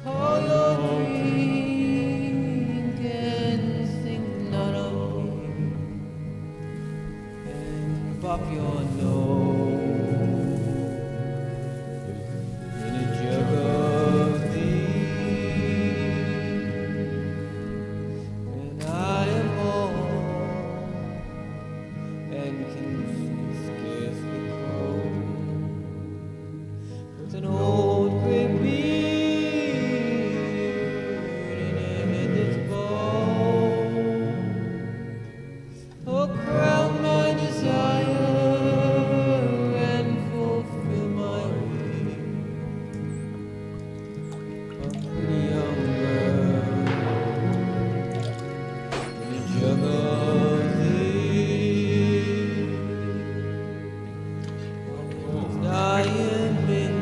call your drink and think none of me, and pop your nose in a jug of thee, and I am home and can scarcely cope with an old gray beard and a head that's bald. Oh, crown my desire and fulfill my wish. A pretty young girl in a jug of thee. I am in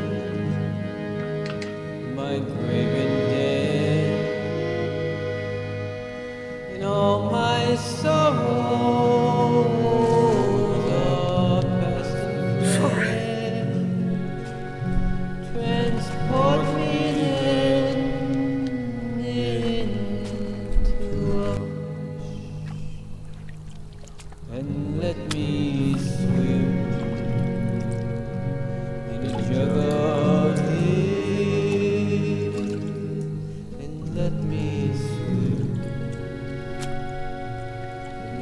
my grave and dead, and all my sorrows are past and fled. Transport me then into a hush, and let me swim in a jug of thee, and let me swim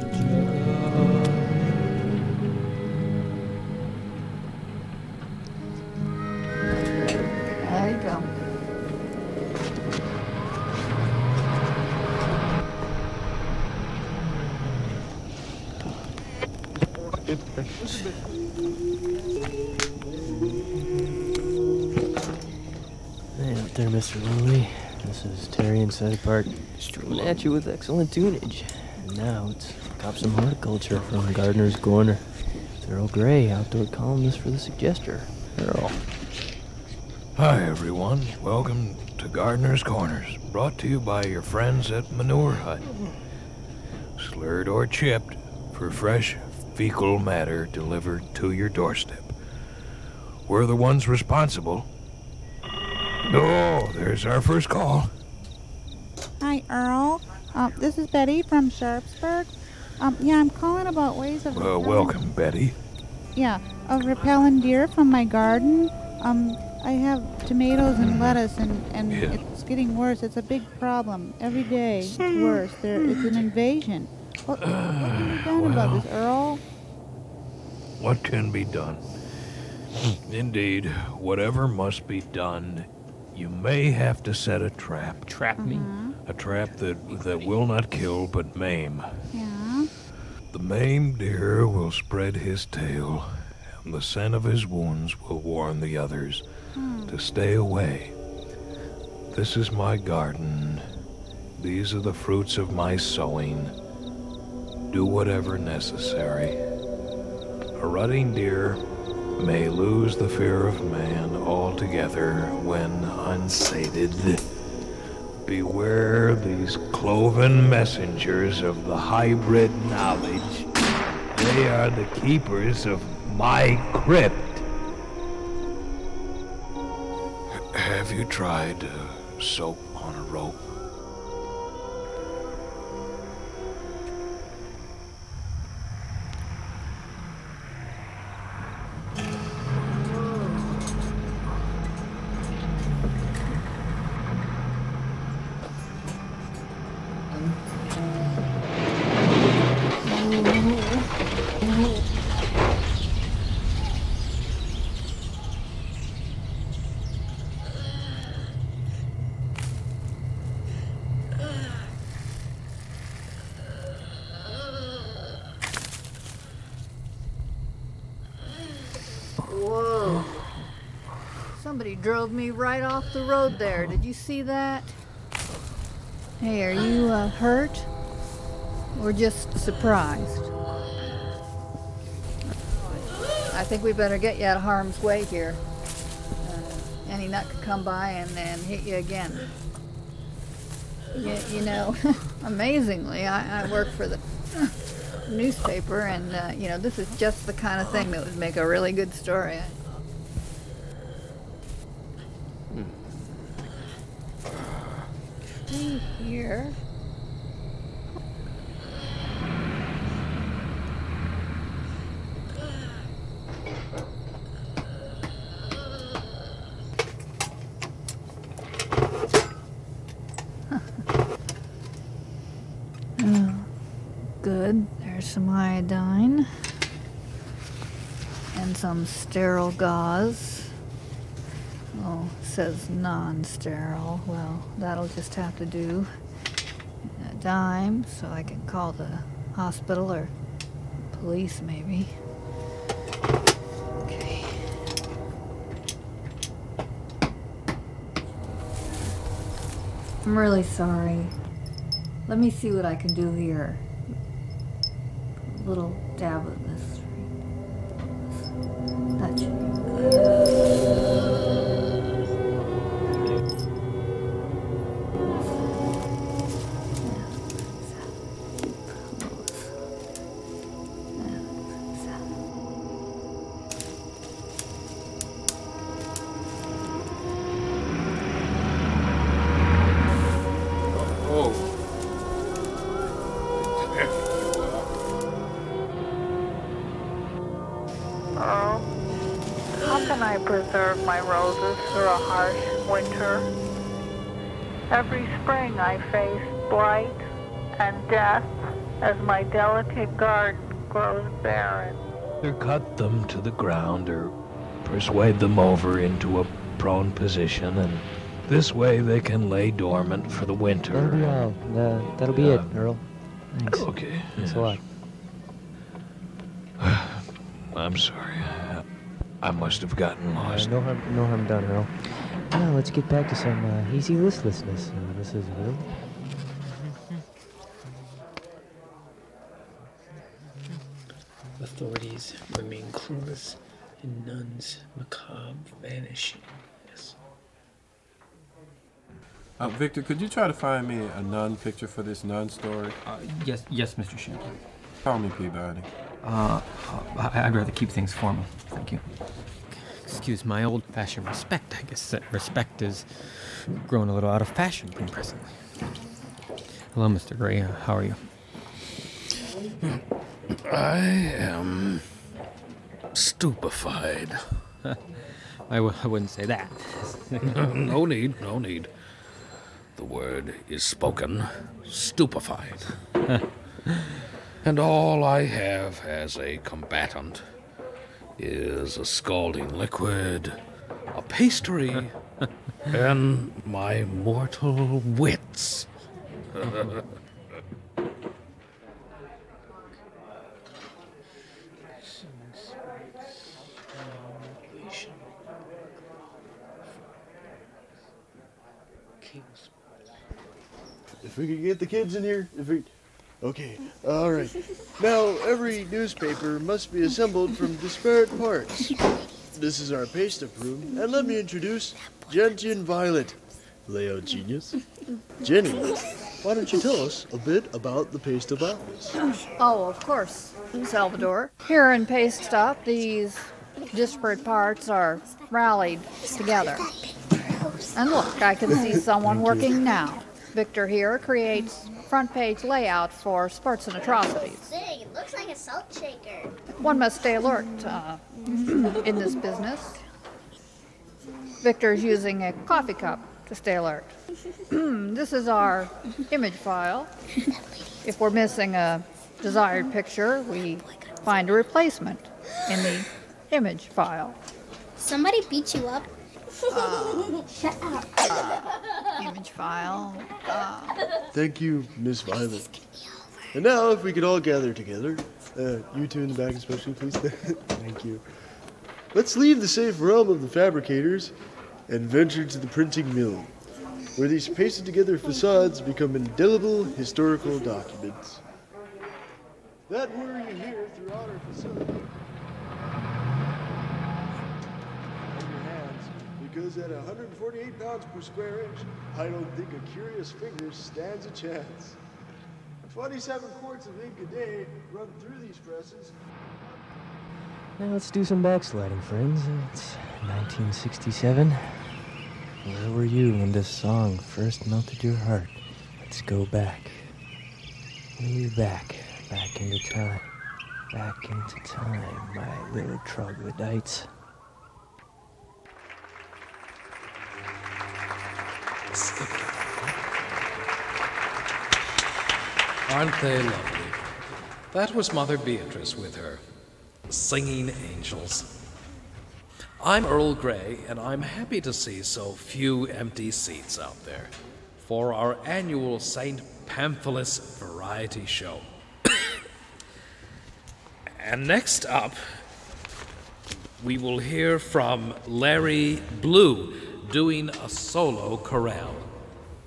in a jug of There you go. Hey out there, Mr. Lonely. This is Terry inside Park, streaming at you with excellent tunage. And now it's Cop Some Horticulture from Gardener's Corner. It's Earl Gray, outdoor columnist for the Suggester. Earl. Hi, everyone. Welcome to Gardener's Corners, brought to you by your friends at Manure Hut. Slurred or chipped for fresh fecal matter delivered to your doorstep. We're the ones responsible. Oh, there's our first call. Hi, Earl. This is Betty from Sharpsburg. Yeah, I'm calling about ways of Well, welcome, Betty. of repelling deer from my garden. I have tomatoes and lettuce, and Yeah. it's getting worse. It's a big problem. Every day it's worse. It's an invasion. What can be done about this, Earl? What can be done? Indeed, whatever must be done, you may have to set a trap. Trap me. A trap that will not kill but maim. Yeah. The maimed deer will spread his tail, and the scent of his wounds will warn the others to stay away. This is my garden. These are the fruits of my sowing. Do whatever necessary. A rutting deer may lose the fear of man altogether when unsated. Beware these cloven messengers of the hybrid knowledge. They are the keepers of my crypt. Have you tried soap on a rope? Whoa. Somebody drove me right off the road there. Did you see that? Hey, are you hurt? Or just surprised? I think we better get you out of harm's way here. Any nut could come by and then hit you again. You know, amazingly, I work for the newspaper, and you know, this is just the kind of thing that would make a really good story. here. Oh, good. There's some iodine. And some sterile gauze. Oh, it says non-sterile. Well, that'll just have to do. A dime, so I can call the hospital or police, maybe. Okay. I'm really sorry. Let me see what I can do here. A little dab of this. That should be good. Preserve my roses through a harsh winter. Every spring I face blight and death as my delicate garden grows barren. Either cut them to the ground or persuade them over into a prone position, and this way they can lay dormant for the winter. That'll be all. That'll be it, Earl. Thanks. Okay. Thanks a lot. I'm sorry. I must have gotten lost. No harm done, Earl. Now let's get back to some easy listlessness. This is Will. Authorities remain clueless in nun's macabre vanishing. Yes. Victor, could you try to find me a nun picture for this nun story? Yes, Mr. Champion. Call me Peabody. I'd rather keep things formal. Thank you. Excuse my old-fashioned respect. I guess that respect is grown a little out of fashion presently. Hello, Mr. Gray. How are you? I am stupefied. I wouldn't say that. No need. The word is spoken. Stupefied. And all I have as a combatant is a scalding liquid, a pastry, and my mortal wits. If we could get the kids in here, Okay, all right. Now, every newspaper must be assembled from disparate parts. This is our paste-up room, and let me introduce Gentian Violet, layout genius. Jenny, why don't you tell us a bit about the paste-up office? Oh, of course, Salvador. Here in Paste Up, these disparate parts are rallied together. And look, I can see someone working now. Victor here creates front page layout for sports and atrocities. It looks like a salt shaker. One must stay alert in this business. Victor's using a coffee cup to stay alert. This is our image file. If we're missing a desired picture, we find a replacement in the image file. Somebody beat you up? Shut up. Image file. Thank you, Miss Violet. And now, if we could all gather together, you two in the back especially, please. Thank you. Let's leave the safe realm of the fabricators and venture to the printing mill, where these pasted together facades become indelible historical documents. That word you hear throughout our facility. Because at 148 pounds per square inch, I don't think a curious finger stands a chance. 27 quarts of ink a day run through these presses. Now let's do some backsliding, friends. It's 1967. Where were you when this song first melted your heart? Let's go back. Way back. Back into time. Back into time, my little troglodytes. Aren't they lovely? That was Mother Beatrice with her singing angels. I'm Earl Gray, and I'm happy to see so few empty seats out there for our annual St. Pamphilus Variety Show. And next up, we will hear from Larry Blue doing a solo chorale.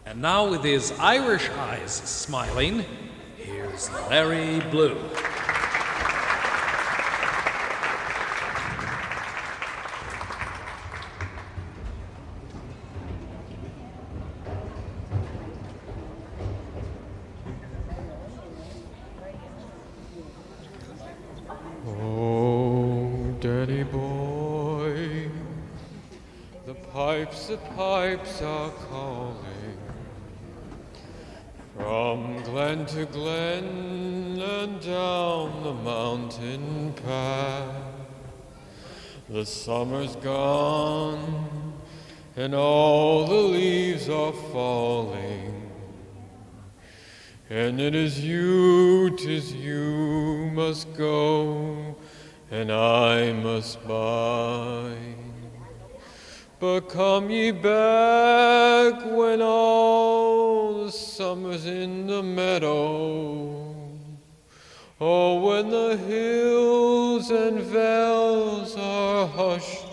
And now with his Irish eyes smiling, here's Larry Blue. Oh, Daddy boy, the pipes are calling. From glen to glen and down the mountain path, the summer's gone and all the leaves are falling. And it is you, 'tis you must go, and I must bide. But come ye back when all the summer's in the meadow, or when the hills and vales are hushed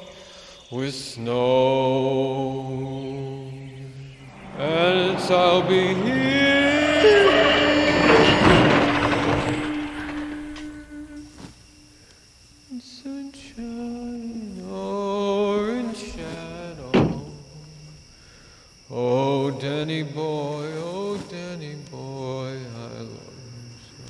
with snow. And I'll be here in sunshine or in shadow. Oh, Danny boy, I love you so.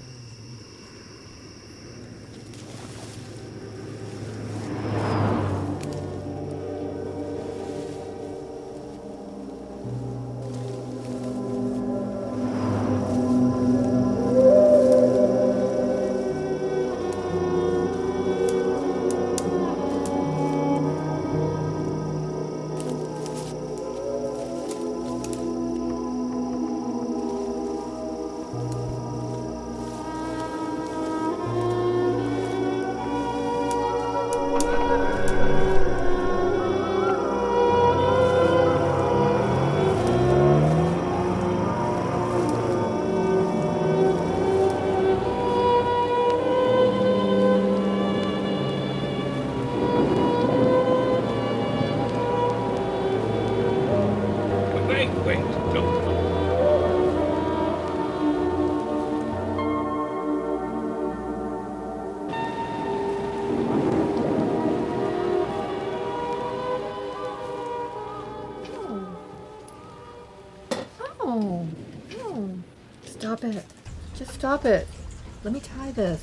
Stop it. Just stop it. Let me tie this.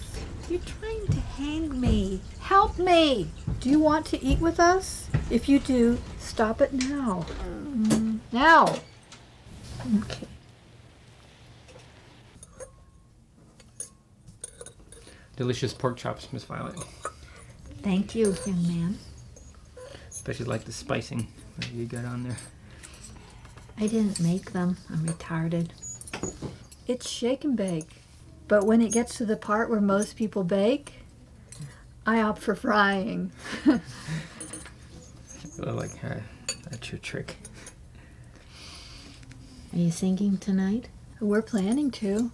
You're trying to hang me. Help me! Do you want to eat with us? If you do, stop it now. Now! Okay. Delicious pork chops, Miss Violet. Thank you, young man. Especially like the spicing that you got on there. I didn't make them. I'm retarded. It's shake and bake. But when it gets to the part where most people bake, I opt for frying. Like, that's your trick. Are you singing tonight? We're planning to.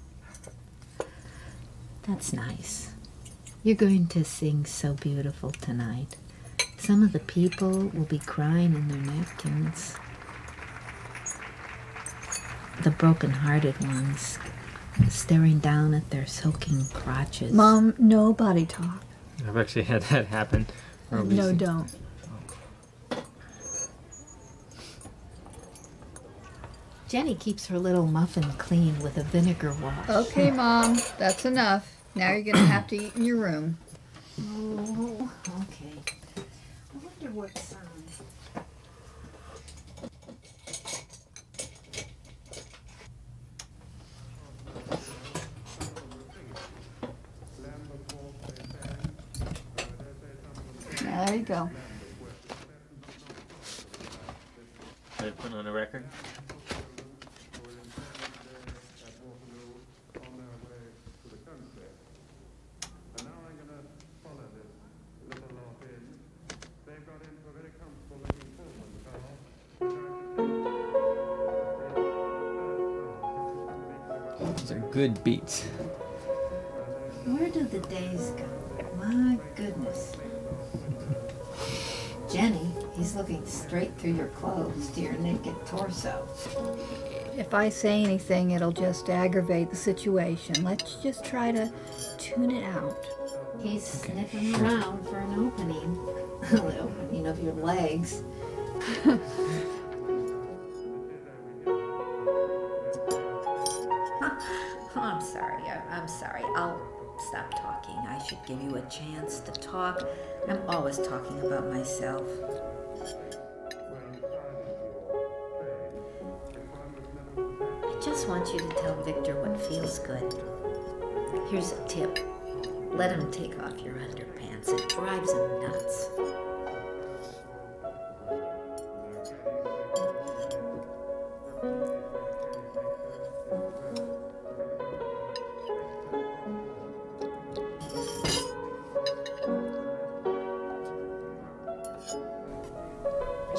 That's nice. You're going to sing so beautiful tonight. Some of the people will be crying in their napkins. The broken-hearted ones, staring down at their soaking crotches. Mom, no body talk. I've actually had that happen. No, don't. Jenny keeps her little muffin clean with a vinegar wash. Okay, Mom, that's enough. Now you're going to have to eat in your room. Oh, okay. I wonder what song. There you go. Should I put on a record? These are good beats. Where do the days go? My goodness. Jenny, he's looking straight through your clothes to your naked torso. If I say anything, it'll just aggravate the situation. Let's just try to tune it out. He's sniffing around for an opening. The opening of your legs. I'm sorry. I'm sorry. I'll stop talking. I should give you a chance to talk. I'm always talking about myself. I just want you to tell Victor what feels good. Here's a tip. Let him take off your underpants. It drives him nuts.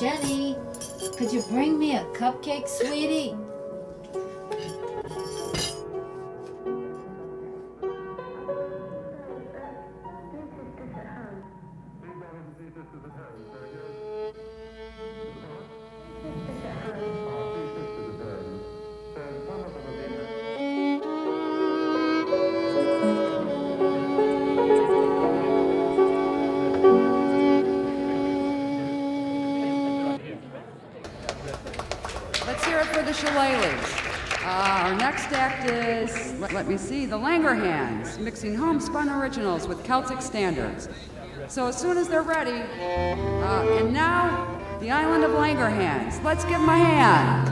Jenny, could you bring me a cupcake, sweetie? Let's hear it for the shillelaghs. Our next act is, let me see, the Langerhans, mixing homespun originals with Celtic standards. So as soon as they're ready, and now, the island of Langerhans. Let's give them a hand.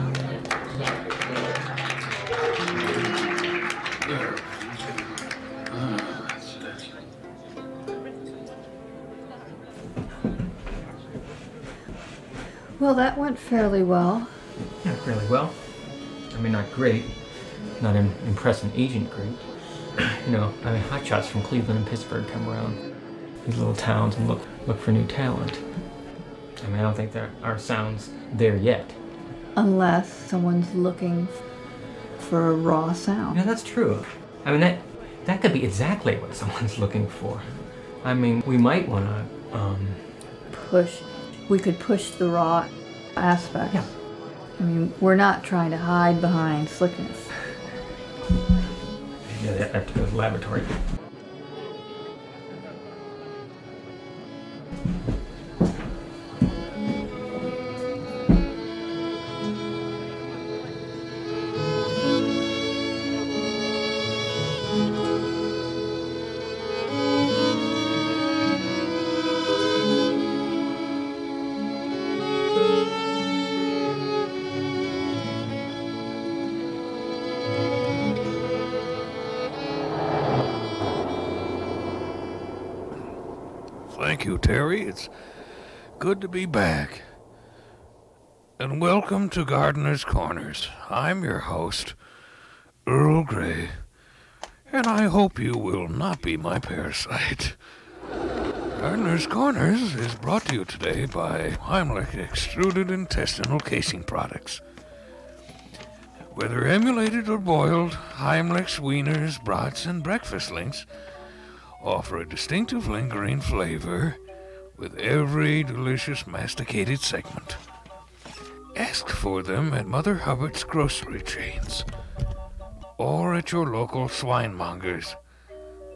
Well, that went fairly well. Yeah, fairly well. I mean, not great. Not impressive agent great. You know, I mean, hotshots from Cleveland and Pittsburgh come around these little towns and look for new talent. I mean, I don't think there are sounds there yet. Unless someone's looking for a raw sound. Yeah, that's true. I mean, that could be exactly what someone's looking for. I mean, we might want to, we could push the raw aspect. Yeah. I mean, we're not trying to hide behind slickness. Yeah, that have to go to the laboratory. Thank you, Terry. It's good to be back. And welcome to Gardener's Corners. I'm your host, Earl Gray, and I hope you will not be my parasite. Gardener's Corners is brought to you today by Heimlich Extruded Intestinal Casing Products. Whether emulated or boiled, Heimlich's wieners, brats, and breakfast links offer a distinctive lingering flavor with every delicious masticated segment. Ask for them at Mother Hubbard's grocery chains or at your local swinemongers.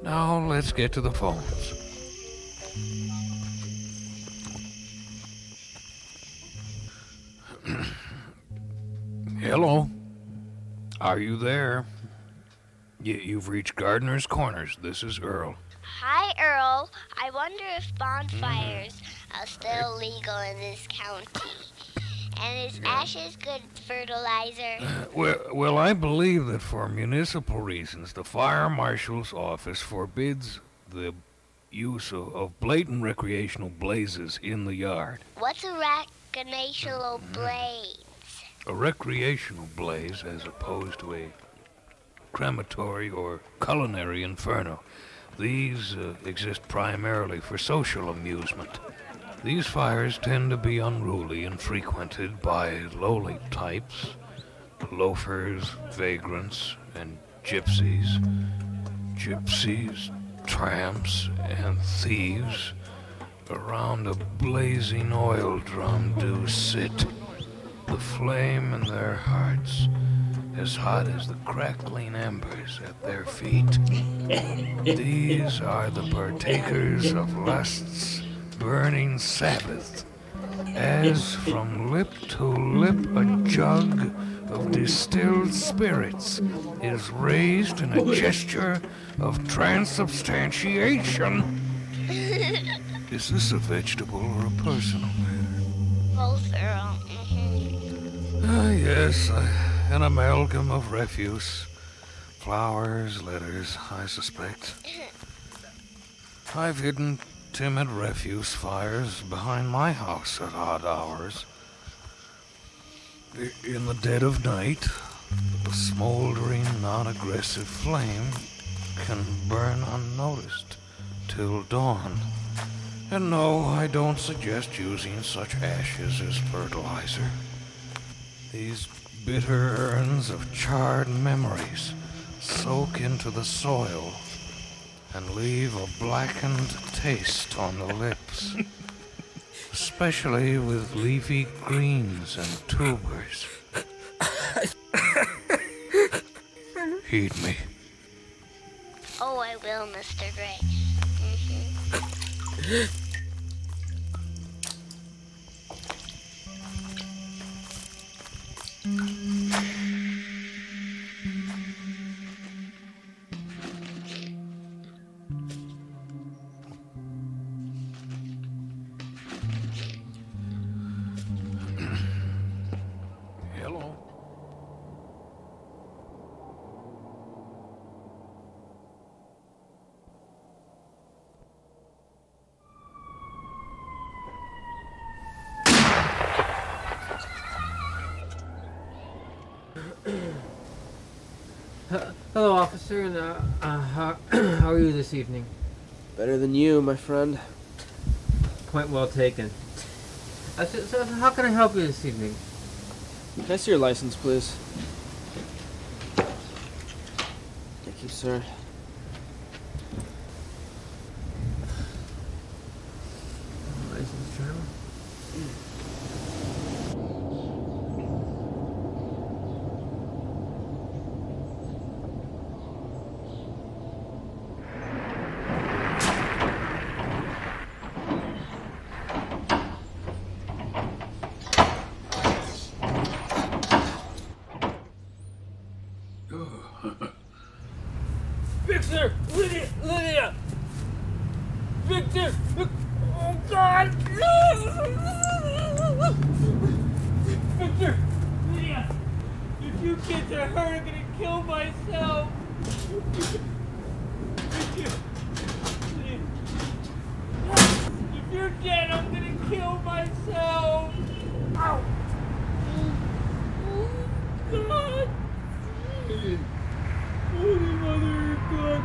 Now let's get to the phones. Hello? Are you there? You've reached Gardener's Corners. This is Earl. Hi, Earl. I wonder if bonfires are still legal in this county. And is ashes good fertilizer? Well, I believe that for municipal reasons, the fire marshal's office forbids the use of blatant recreational blazes in the yard. What's a recreational blaze? A recreational blaze, as opposed to a crematory or culinary inferno. These exist primarily for social amusement. These fires tend to be unruly and frequented by lowly types, loafers, vagrants, and gypsies. Gypsies, tramps, and thieves around a blazing oil drum do sit, the flame in their hearts as hot as the crackling embers at their feet. These are the partakers of lust's burning Sabbath, as from lip to lip a jug of distilled spirits is raised in a gesture of transubstantiation. Is this a vegetable or a personal matter? Both, Earl. Ah, yes, an amalgam of refuse. Flowers, litters, I suspect. I've hidden timid refuse fires behind my house at odd hours. In the dead of night, the smoldering, non-aggressive flame can burn unnoticed till dawn. And no, I don't suggest using such ashes as fertilizer. These bitter urns of charred memories soak into the soil and leave a blackened taste on the lips. Especially with leafy greens and tubers. Heed me. Oh, I will, Mr. Gray. Hello. Hello, officer, and how are you this evening? Better than you, my friend. Point well taken. So how can I help you this evening? Can I see your license, please? Thank you, sir. License journal? Victor! Lydia! Victor! Oh, God! Victor! Lydia! If you kids are hurt, I'm gonna kill myself! Victor! Lydia! If you're dead, I'm gonna kill myself! Ow! Oh, God! Holy Mother God!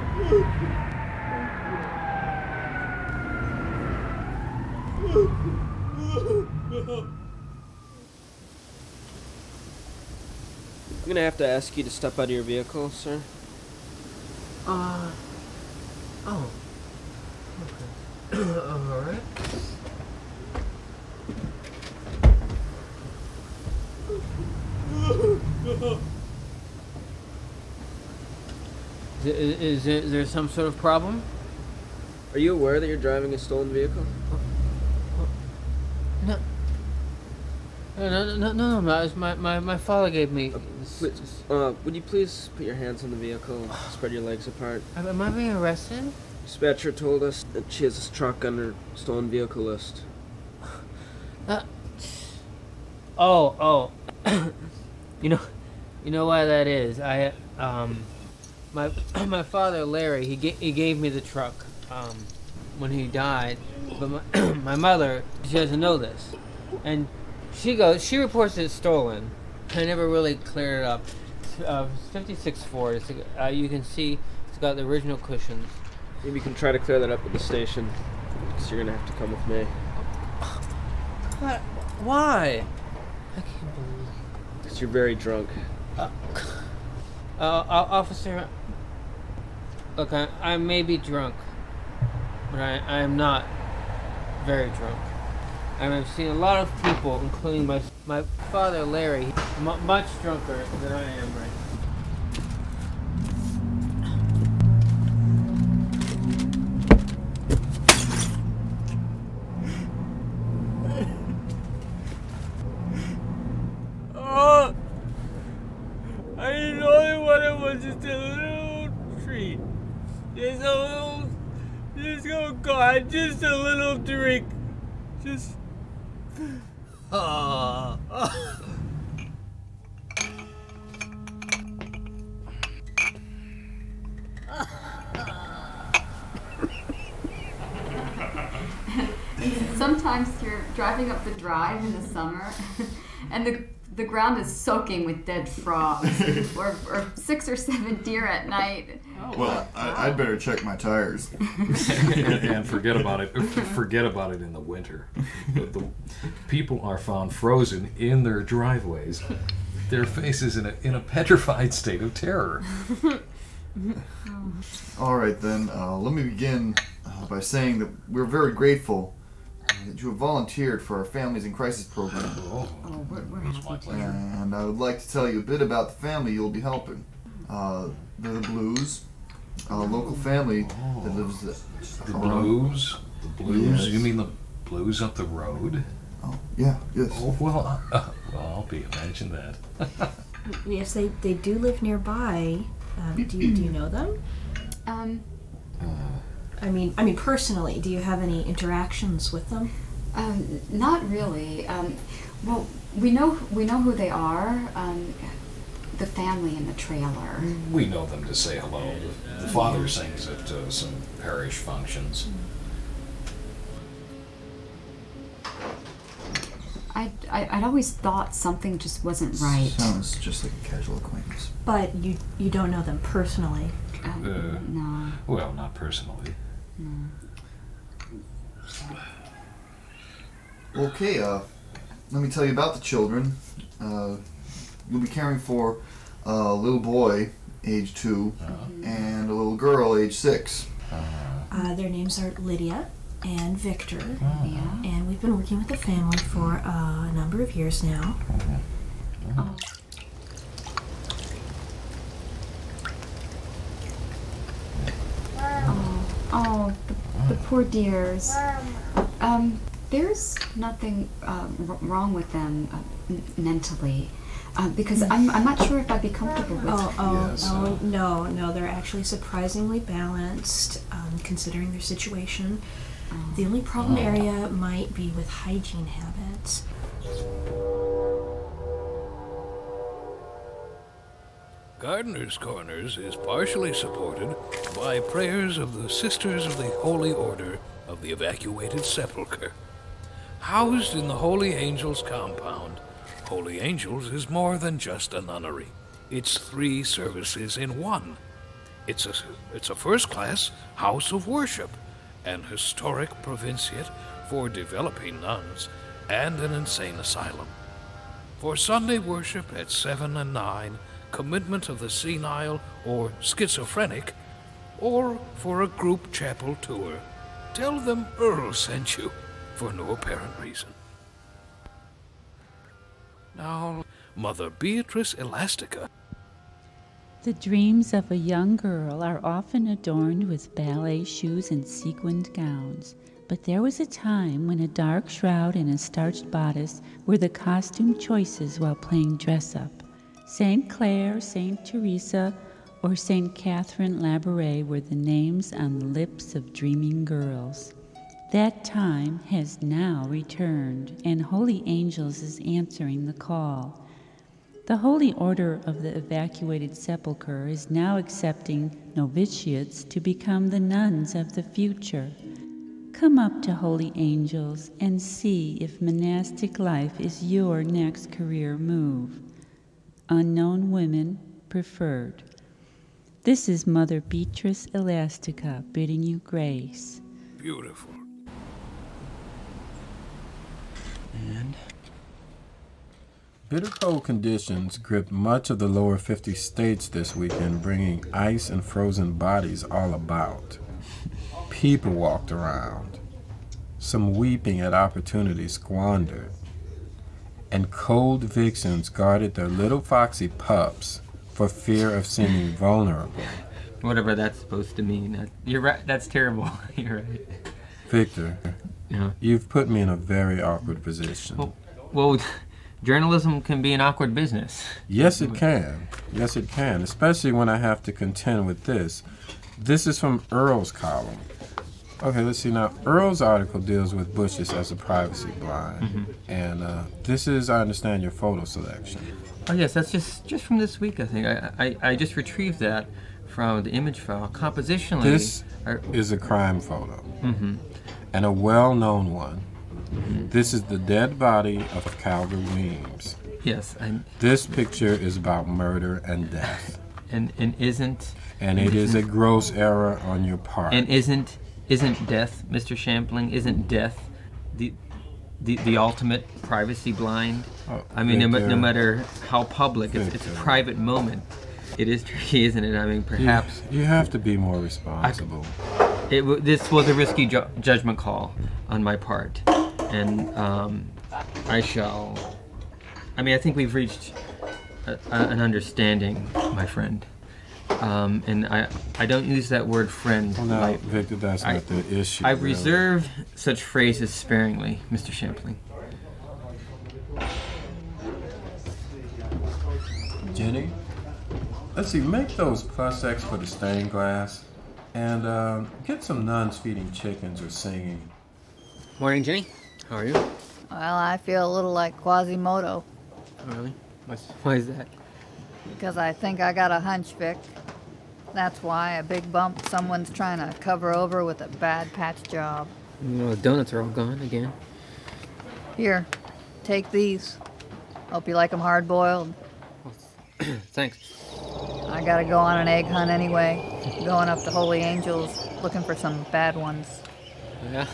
I'm gonna have to ask you to step out of your vehicle, sir. Oh. Okay. Alright. Is there some sort of problem? Are you aware that you're driving a stolen vehicle? No. No. My father gave me. Please, would you please put your hands on the vehicle and spread your legs apart? Am I being arrested? Dispatcher told us that she has this truck on her stolen vehicle list. Oh. You know why that is. My father Larry, he gave me the truck. when he died, but my mother, she doesn't know this. And she reports it's stolen. I never really cleared it up. 56 Ford, you can see it's got the original cushions. Maybe you can try to clear that up at the station, because you're going to have to come with me. What? Why? I can't believe it. Because you're very drunk. Officer, look, I may be drunk, but I am not very drunk. I've seen a lot of people, including my father, Larry, much drunker than I am right now. Oh, I didn't know what it was, just a little treat. Just a little, oh God, just a little drink. Just... Sometimes you're driving up the drive in the summer and the ground is soaking with dead frogs or 6 or 7 deer at night. Well, I'd better check my tires. and forget about it. Forget about it in the winter. The people are found frozen in their driveways, their faces in a petrified state of terror. All right, then. Let me begin by saying that we're very grateful that you have volunteered for our Families in Crisis program. We're happy to. And I would like to tell you a bit about the family you'll be helping. They're the Blues, a local family that lives The Blues? The Blues? Yes. You mean the Blues up the road? Oh, yeah, yes. Oh, well, I'll imagine that. Yes, they do live nearby. Do you know them? I mean, personally, do you have any interactions with them? Not really. Well, we know who they are. The family in the trailer. We know them to say hello. The father sings at some parish functions. I'd always thought something just wasn't right. Sounds just like a casual acquaintance. But you don't know them personally? No. Well, not personally. No. Okay, let me tell you about the children. You'll be caring for a little boy, age 2, and a little girl, age 6. Their names are Lydia and Victor, and we've been working with the family for a number of years now. The poor dears. There's nothing wrong with them mentally, because I'm not sure if I'd be comfortable with. No, they're actually surprisingly balanced, considering their situation. The only problem area might be with hygiene habits. Gardener's Corners is partially supported by prayers of the Sisters of the Holy Order of the Evacuated Sepulchre. Housed in the Holy Angels compound, Holy Angels is more than just a nunnery. It's 3 services in one. It's a first-class house of worship, an historic provinciate for developing nuns, and an insane asylum. For Sunday worship at 7 and 9, commitment of the senile or schizophrenic, or for a group chapel tour, tell them Earl sent you for no apparent reason. Now, Mother Beatrice Elastica. The dreams of a young girl are often adorned with ballet shoes and sequined gowns. But there was a time when a dark shroud and a starched bodice were the costume choices while playing dress-up. St. Clair, St. Teresa, or St. Catherine Labouré were the names on the lips of dreaming girls. That time has now returned, and Holy Angels is answering the call. The Holy Order of the Evacuated Sepulchre is now accepting novitiates to become the nuns of the future. Come up to Holy Angels and see if monastic life is your next career move. Unknown women preferred. This is Mother Beatrice Elastica bidding you grace. Beautiful. And bitter cold conditions gripped much of the lower 50 states this weekend, bringing ice and frozen bodies all about. People walked around, some weeping at opportunity squandered, and cold vixens guarded their little foxy pups for fear of seeming vulnerable. Whatever that's supposed to mean. You're right. That's terrible. You're right. Victor, Yeah. you've put me in a very awkward position. Well, journalism can be an awkward business. Yes, it can. Yes, it can, especially when I have to contend with this. This is from Earl's column. Okay, let's see now. Earl's article deals with bushes as a privacy blind. And this is, I understand, your photo selection. Oh yes, that's just from this week, I think. I just retrieved that from the image file. Compositionally... This is a crime photo. And a well-known one. This is the dead body of Calvin Weems. Yes. This picture is about murder and death. And isn't... And it is a gross error on your part. And isn't death, Mr. Shampling, isn't death the ultimate privacy blind? I mean, no matter how public, it's a private moment. It is tricky, isn't it? I mean, perhaps... You have to be more responsible. This was a risky judgment call on my part. And I shall... I mean, I think we've reached an understanding, my friend. And I don't use that word friend. Well, no, Victor, that's not the issue. I really. reserve such phrases sparingly, Mr. Shampling. Jenny, let's see, make those plus X for the stained glass. And get some nuns feeding chickens or singing. Morning, Jenny. How are you? Well, I feel a little like Quasimodo. Oh, really? Why is that? Because I think I got a hunch, Vic. That's why, a big bump someone's trying to cover over with a bad patch job. You know, the donuts are all gone again. Here, take these. Hope you like them hard-boiled. Thanks. I gotta go on an egg hunt anyway. Going up to Holy Angels, looking for some bad ones. Yeah,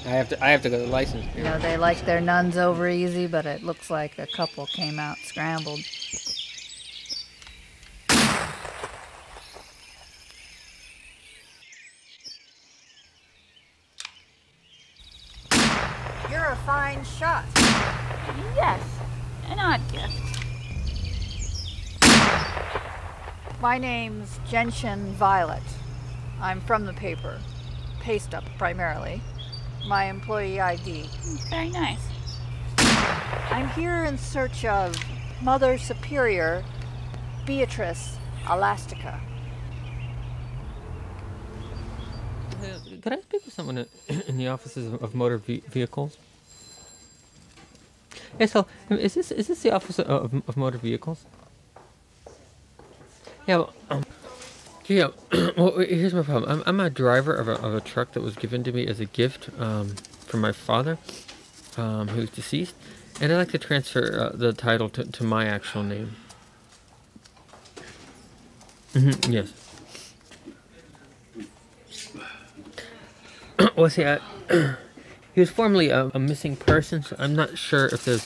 I have to go to the license bureau. You know, they like their nuns over easy, but it looks like a couple came out scrambled. You're a fine shot. Yes, an odd gift. My name's Gentian Violet. I'm from the paper. Paste up, primarily. My employee ID. Very nice. I'm here in search of Mother Superior Beatrice Elastica. Could I speak with someone in the offices of motor vehicles? Yes, so is this the office of motor vehicles? Yeah, well, well, here's my problem. I'm a driver of a truck that was given to me as a gift from my father, who's deceased, and I'd like to transfer the title to my actual name. Yes. Well, see, he was formerly a missing person, so I'm not sure if there's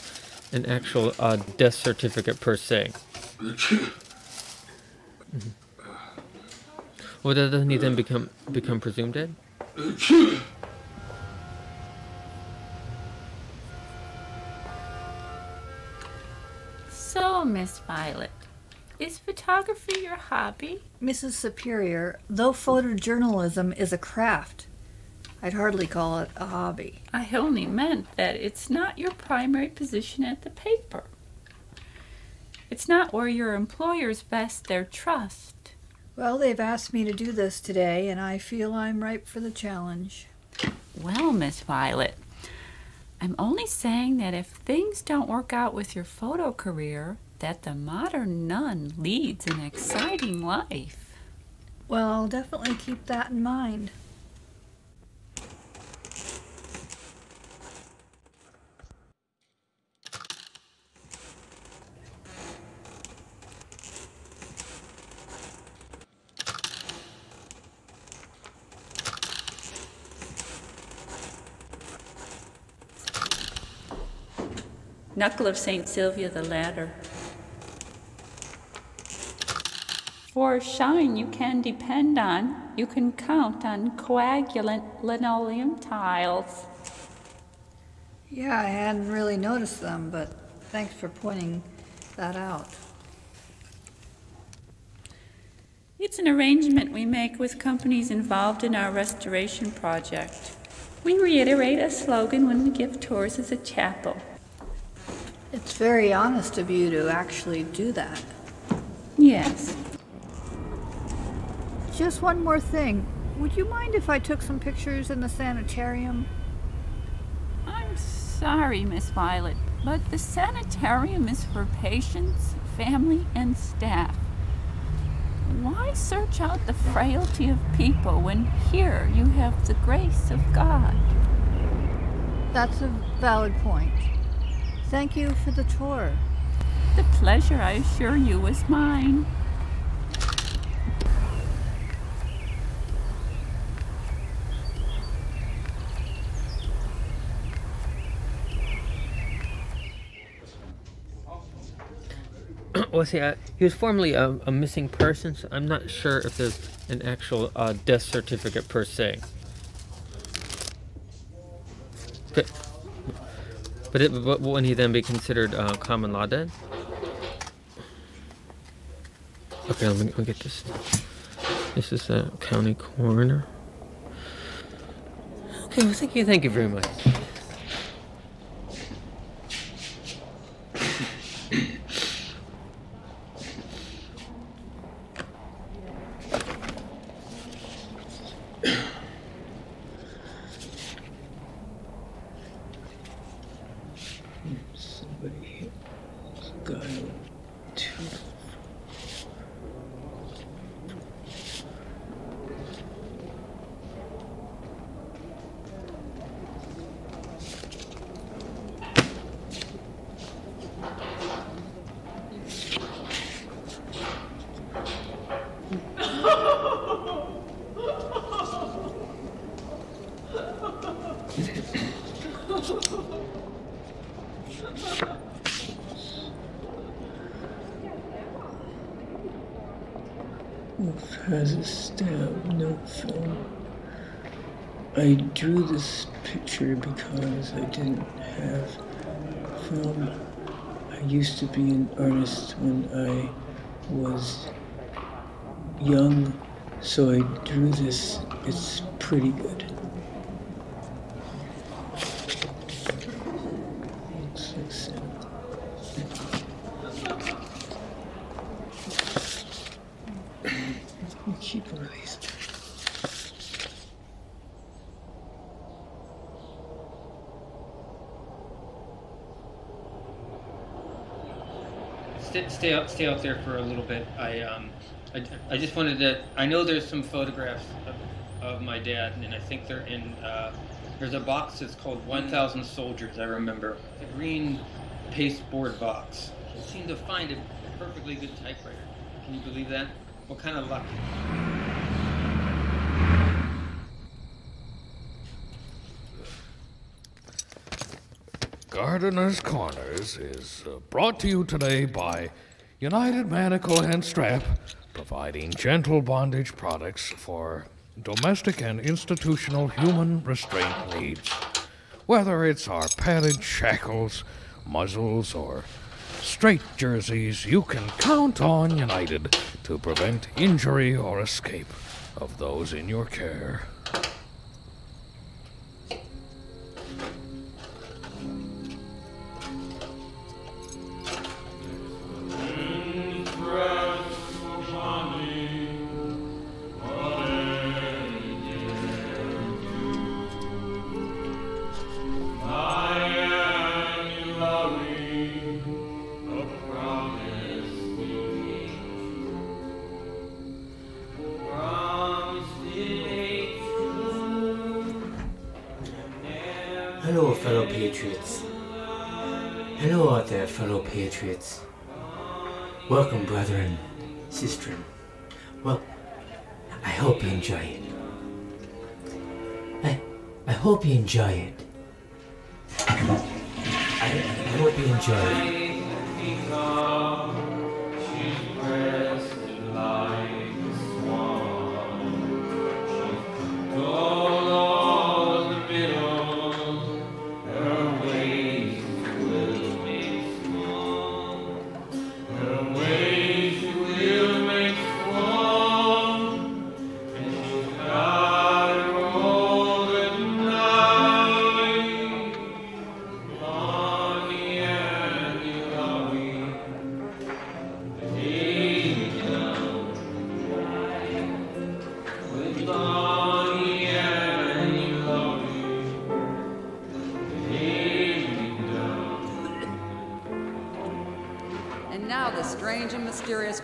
an actual death certificate per se. Well, doesn't he then become presumed dead? So, Miss Violet, is photography your hobby? Mrs. Superior, though photojournalism is a craft, I'd hardly call it a hobby. I only meant that it's not your primary position at the paper. It's not where your employers vest their trust. Well, they've asked me to do this today, and I feel I'm ripe for the challenge. Well, Miss Violet, I'm only saying that if things don't work out with your photo career, that the modern nun leads an exciting life. Well, I'll definitely keep that in mind. Knuckle of St. Sylvia the Ladder. For shine you can depend on. You can count on coagulant linoleum tiles. Yeah, I hadn't really noticed them, but thanks for pointing that out. It's an arrangement we make with companies involved in our restoration project. We reiterate a slogan when we give tours as a chapel. It's very honest of you to actually do that. Yes. Just one more thing. Would you mind if I took some pictures in the sanitarium? I'm sorry, Miss Violet, but the sanitarium is for patients, family, and staff. Why search out the frailty of people when here you have the grace of God? That's a valid point. Thank you for the tour. The pleasure, I assure you, was mine. Well, see, he was formerly a missing person, so I'm not sure if there's an actual death certificate per se. But wouldn't he then be considered common law dead? Okay, let me get this. This is a county coroner. Okay, well, thank you very much. Has a stamp, no film. I drew this picture because I didn't have film. I used to be an artist when I was young, so I drew this. It's pretty good. Looks like Santa. Keep one of these. Stay out there for a little bit. I just wanted to. I know there's some photographs of my dad, and I think they're in. There's a box that's called 1,000 Soldiers. I remember the green pasteboard box. I seemed to find a perfectly good typewriter. Can you believe that? What kind of luck? Gardener's Corners is brought to you today by United Manacle and Strap, providing gentle bondage products for domestic and institutional human restraint needs. Whether it's our padded shackles, muzzles, or straight jerseys, you can count on United to prevent injury or escape of those in your care. Hello, fellow patriots. Hello out there, fellow patriots. Welcome, brethren, sistren. Well, I hope you enjoy it. I hope you enjoy it. I hope you enjoy it.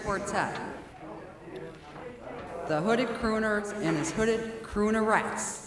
Quartet. The Hooded Crooner and his Hooded Croonerettes.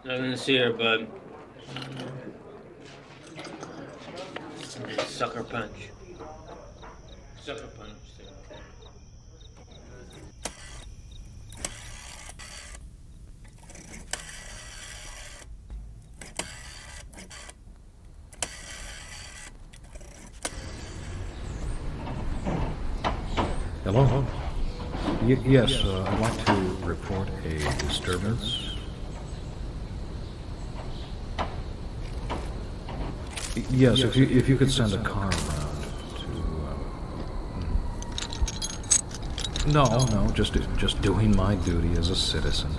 Nothing to see here, bud. Sucker punch. Sucker punch. Hello? Yes, I'd like to report a disturbance. Yes, if you could send a car around to... No, just doing my duty as a citizen.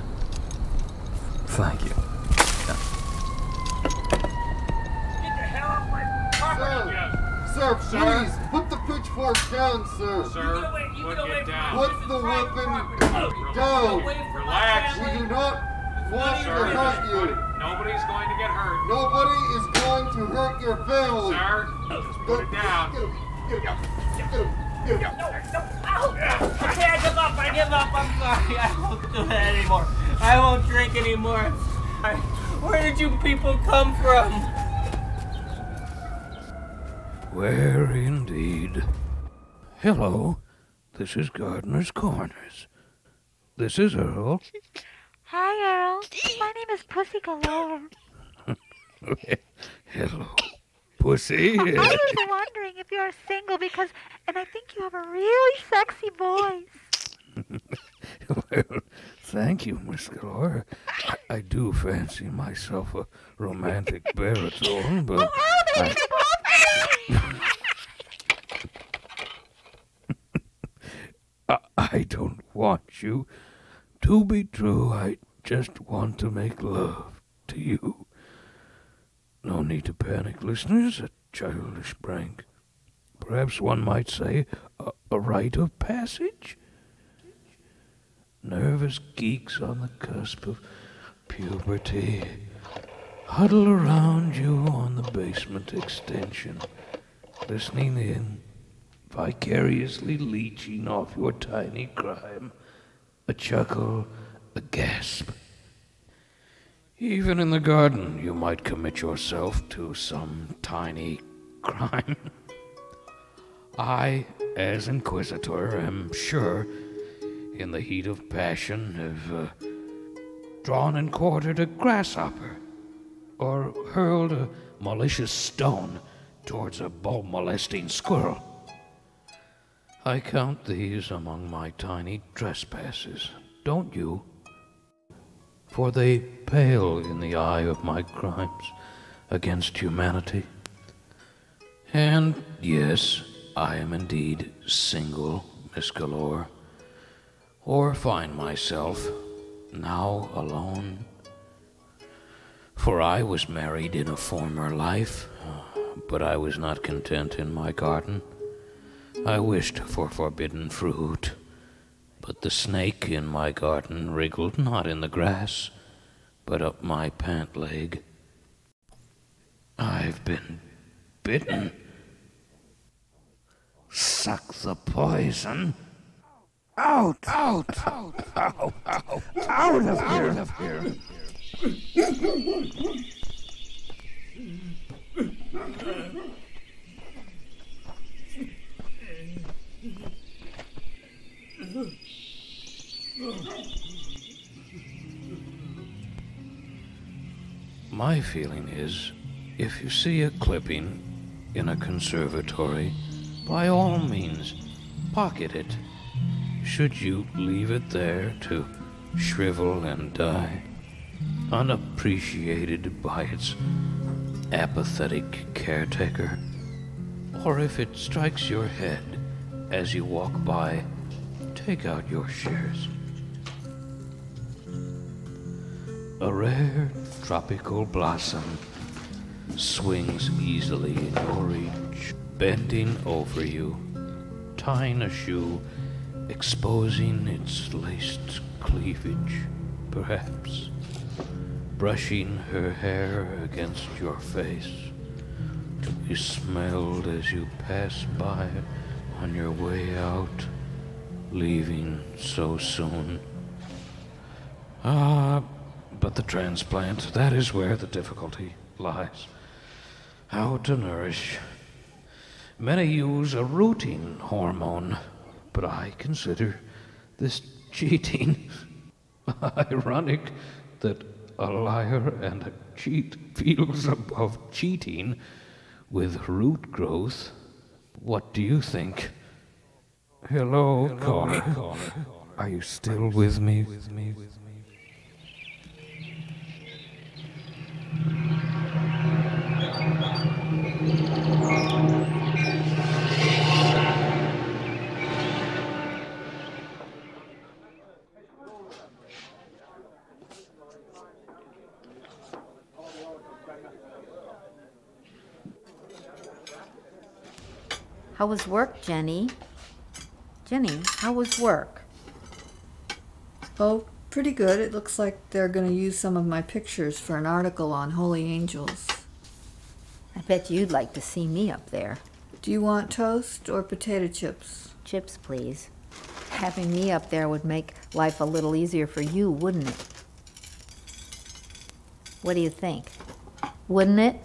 Thank you. Sir, please, put the pitchfork down, sir. Sir, put it down. Put the weapon down. Relax. We do not want to hurt you. Nobody's going to get hurt. Nobody is going to hurt your family. Sir, just put it down. Okay, I give up. I'm sorry. I won't do that anymore. I won't drink anymore. Where did you people come from? Where indeed. Hello, this is Gardener's Corners. This is Earl. Hi, Earl. My name is Pussy Galore. Hello, Pussy. I was wondering if you're single because, and I think you have a really sexy voice. Well, thank you, Miss Galore. I do fancy myself a romantic baritone, but I don't want you to be true. I just want to make love to you. No need to panic, listeners. A childish prank. Perhaps one might say a rite of passage. Nervous geeks on the cusp of puberty huddle around you on the basement extension, listening in, vicariously leeching off your tiny crime. A chuckle, a gasp. Even in the garden, you might commit yourself to some tiny crime. I, as Inquisitor, am sure, in the heat of passion, have drawn and quartered a grasshopper, or hurled a malicious stone towards a bulb-molesting squirrel. I count these among my tiny trespasses, don't you? For they pale in the eye of my crimes against humanity. And yes, I am indeed single, Miss Galore, or find myself now alone. For I was married in a former life, but I was not content in my garden. I wished for forbidden fruit, but the snake in my garden wriggled not in the grass, but up my pant leg. I've been bitten. Suck the poison. Out! Out! Out! Out! Out! Out of here! Out of here! My feeling is, if you see a clipping in a conservatory, by all means, pocket it. Should you leave it there to shrivel and die, unappreciated by its apathetic caretaker, or if it strikes your head as you walk by, take out your shares. A rare tropical blossom swings easily in your reach, bending over you, tying a shoe, exposing its laced cleavage, perhaps, brushing her hair against your face, to be smelled as you pass by on your way out, leaving so soon. But the transplant, that is where the difficulty lies. How to nourish. Many use a rooting hormone, but I consider this cheating. Ironic that a liar and a cheat feels above cheating with root growth. What do you think? Hello, caller. Are you still with me? How was work, Jenny? Jenny, how was work? Oh, pretty good. It looks like they're going to use some of my pictures for an article on holy angels. I bet you'd like to see me up there. Do you want toast or potato chips? Chips, please. Having me up there would make life a little easier for you, wouldn't it? What do you think? Wouldn't it?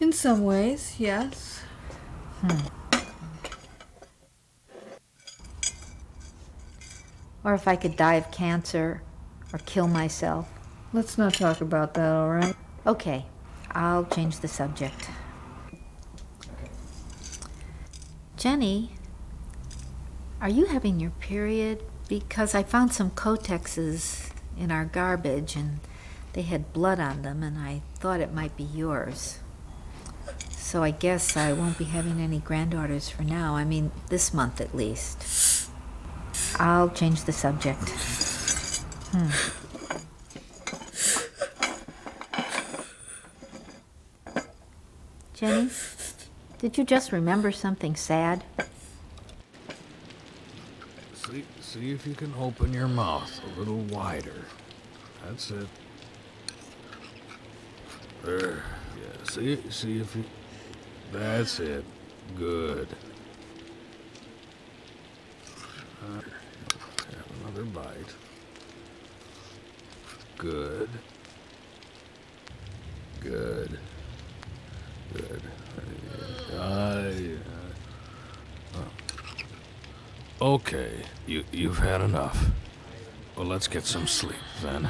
In In some ways, yes. Or if I could die of cancer or kill myself. Let's not talk about that, all right? Okay, I'll change the subject. Jenny, are you having your period? Because I found some Kotexes in our garbage and they had blood on them and I thought it might be yours. So I guess I won't be having any granddaughters for now. I mean, this month at least. I'll change the subject. Jenny, did you just remember something sad? See if you can open your mouth a little wider. That's it. There. Yeah, see if you... That's it. Good. Have another bite. Good. Good. Okay, you've had enough. Well, let's get some sleep then.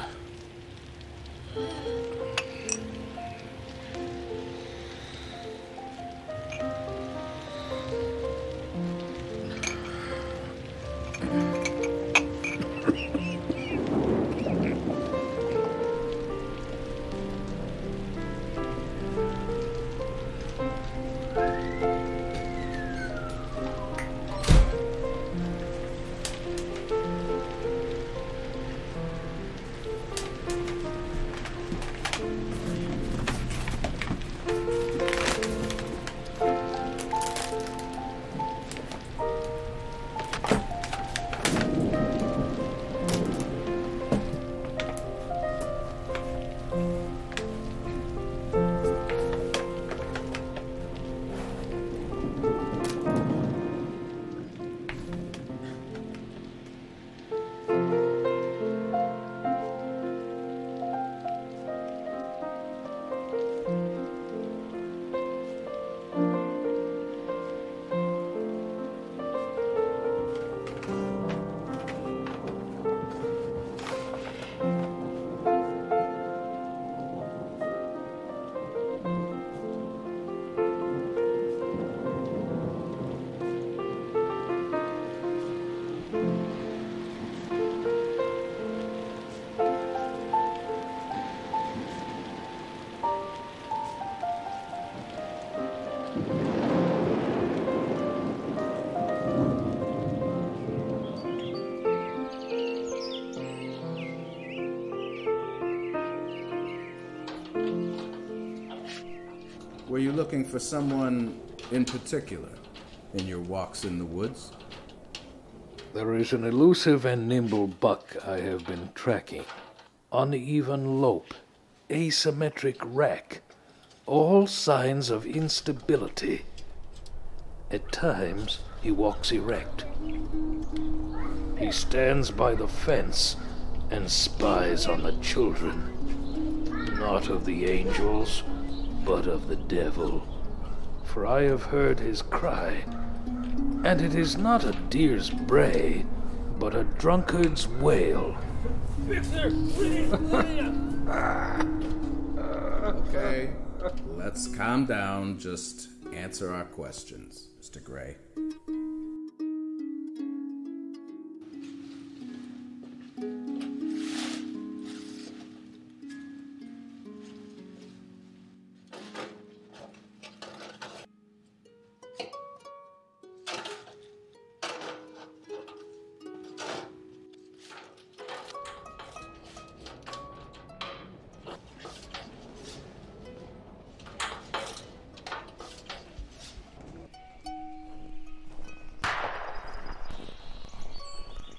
Were you looking for someone in particular in your walks in the woods? There is an elusive and nimble buck I have been tracking. Uneven lope, asymmetric rack, all signs of instability. At times, he walks erect. He stands by the fence and spies on the children, not of the angels, but of the devil. For I have heard his cry, and it is not a deer's bray, but a drunkard's wail. Okay, let's calm down. Just answer our questions, Mr. Gray.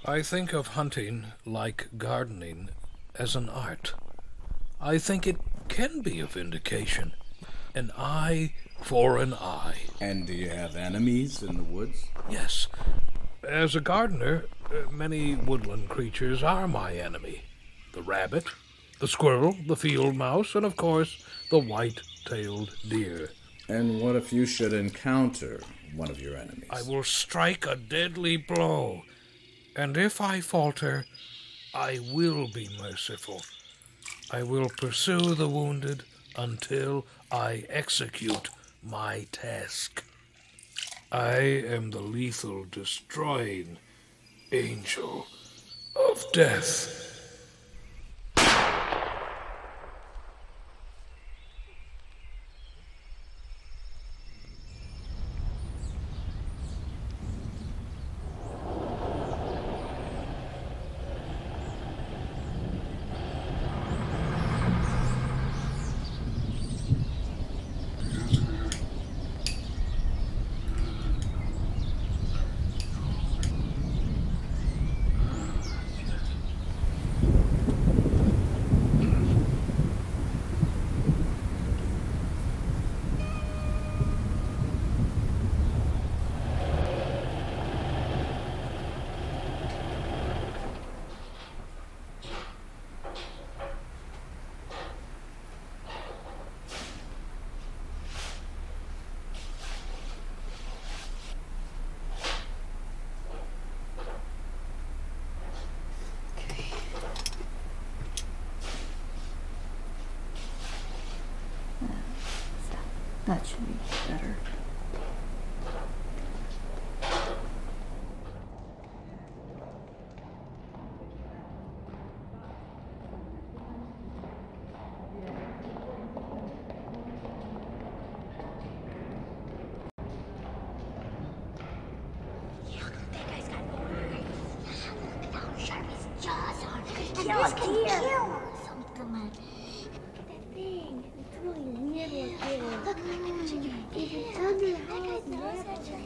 I think of hunting, like gardening, as an art. I think it can be a vindication. An eye for an eye. And do you have enemies in the woods? Yes. As a gardener, many woodland creatures are my enemy. The rabbit, the squirrel, the field mouse, and of course, the white-tailed deer. And what if you should encounter one of your enemies? I will strike a deadly blow, and if I falter, I will be merciful. I will pursue the wounded until I execute my task. I am the lethal, destroying angel of death. That should be better.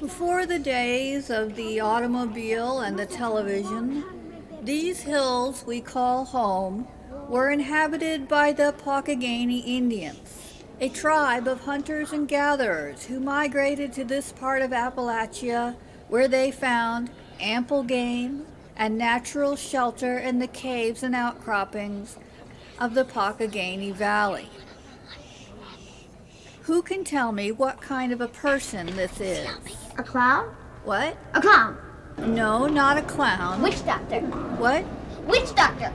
Before the days of the automobile and the television, these hills we call home were inhabited by the Pocagany Indians, a tribe of hunters and gatherers who migrated to this part of Appalachia where they found ample game and natural shelter in the caves and outcroppings of the Pocagany Valley. Who can tell me what kind of a person this is? A clown? What? A clown. No, not a clown. Witch doctor. What? Witch doctor.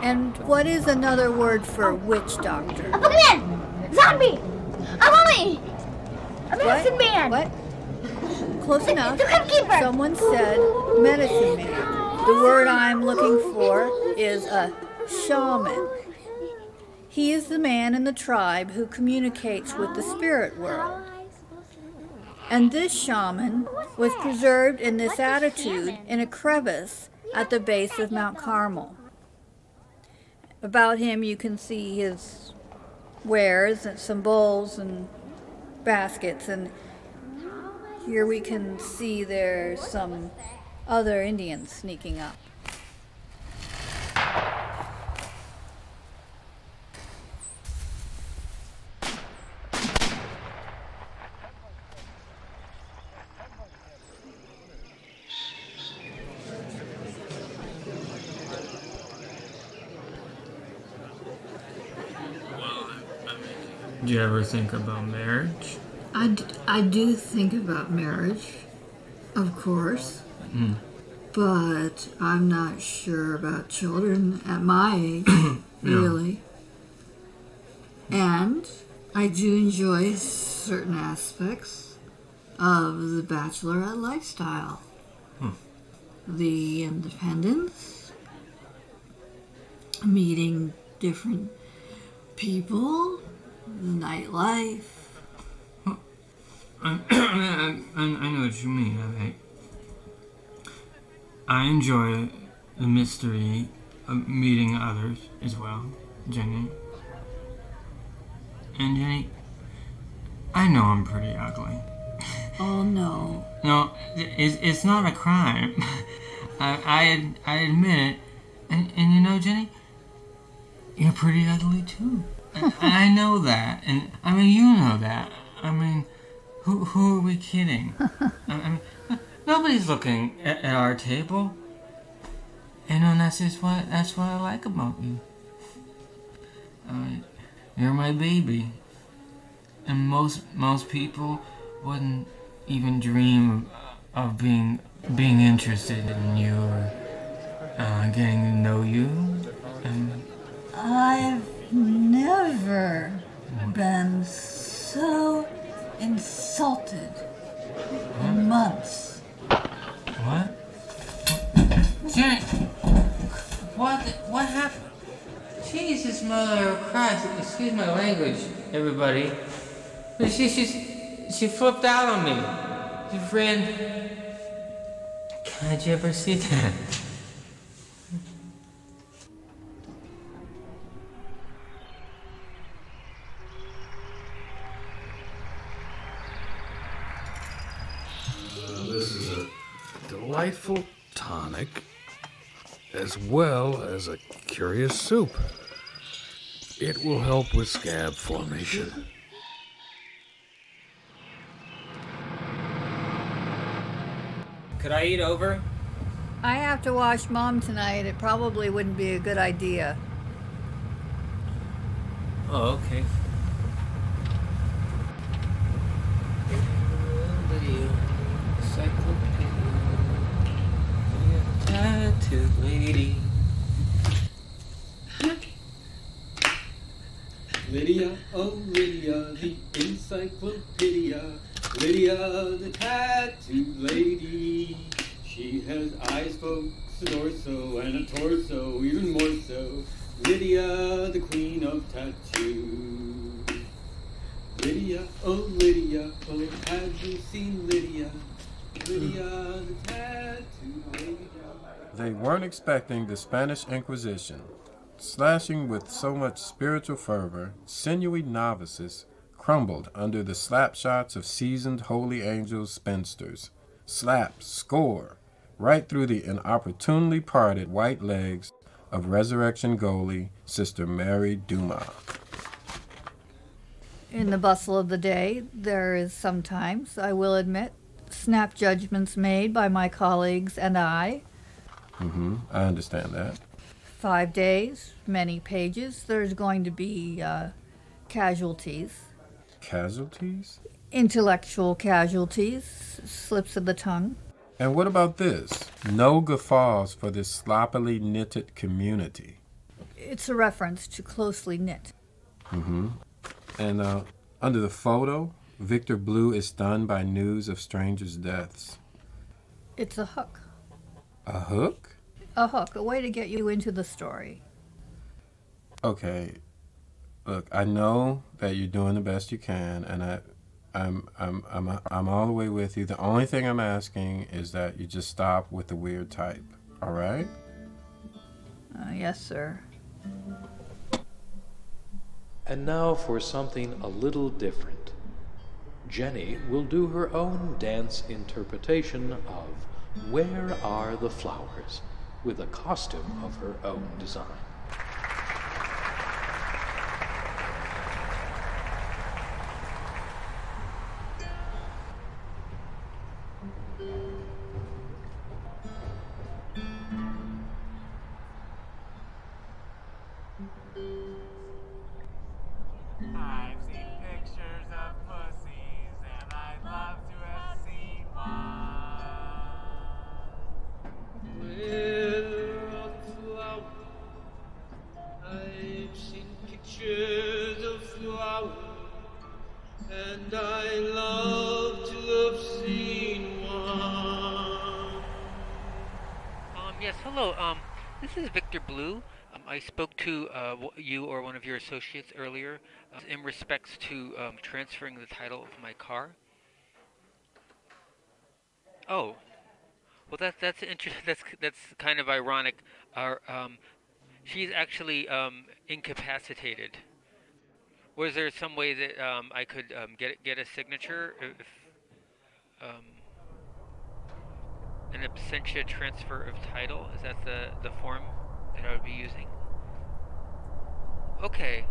And what is another word for witch doctor? A boogeyman. Zombie. A mummy. A medicine man. What? Close enough. The crypt keeper. Someone said medicine man. The word I'm looking for is a shaman. He is the man in the tribe who communicates with the spirit world. And this shaman was preserved in this attitude in a crevice at the base of Mount Carmel. About him you can see his wares, and some bowls and baskets, and here we can see there's some other Indians sneaking up. Do you ever think about marriage? I do think about marriage, of course, but I'm not sure about children at my age, really. And I do enjoy certain aspects of the bachelorette lifestyle. The independence, meeting different people, the nightlife. I know what you mean. I enjoy the mystery of meeting others as well, Jenny. And Jenny, I know I'm pretty ugly. Oh no. No, it's not a crime. I admit it. And you know, Jenny, you're pretty ugly too. I know that, and I mean, you know that. I mean, who are we kidding? I mean, nobody's looking at our table. And that's what I like about you. You're my baby. And most people wouldn't even dream of being interested in you or getting to know you. I've never been so insulted in months. What? Jenny, what happened? Jesus, mother of Christ! Excuse my language, everybody. She flipped out on me. She ran. Did you ever see that? This is a delightful tonic, as well as a curious soup. It will help with scab formation. Could I eat over? I have to wash Mom tonight. It probably wouldn't be a good idea. Oh, okay. Tattooed lady. Lydia, oh Lydia, the encyclopedia. Lydia, the tattooed lady. She has eyes, folks, a torso, and a torso, even more so. Lydia, the queen of tattoos. Lydia, oh, have you seen Lydia? Lydia, the tattooed lady. They weren't expecting the Spanish Inquisition. Slashing with so much spiritual fervor, sinewy novices crumbled under the slap shots of seasoned holy angel spinsters. Slap, score, right through the inopportunely parted white legs of resurrection goalie Sister Mary Dumas. In the bustle of the day, there is sometimes, I will admit, snap judgments made by my colleagues and I. I understand that. 5 days, many pages. There's going to be casualties. Casualties? Intellectual casualties, slips of the tongue. And what about this? No guffaws for this sloppily knitted community. It's a reference to closely knit. And under the photo, Victor Blue is stunned by news of strangers' deaths. It's a hook. A hook? A hook, a way to get you into the story. Okay, look, I know that you're doing the best you can, and I'm all the way with you. The only thing I'm asking is that you just stop with the weird type. All right? Yes, sir. And now for something a little different. Jenny will do her own dance interpretation of Where Are the Flowers, with a costume of her own design. I've seen pictures of pussies, and I'd love to have seen one. Where are the flowers? I've seen pictures of flowers, and I love to have seen one. Yes, hello. This is Victor Blue. I spoke to you or one of your associates earlier in respects to transferring the title of my car. Oh, well, that's interesting. That's kind of ironic. She's actually incapacitated. Was there some way that I could get a signature if an absentia transfer of title? Is that the form that I would be using? Okay.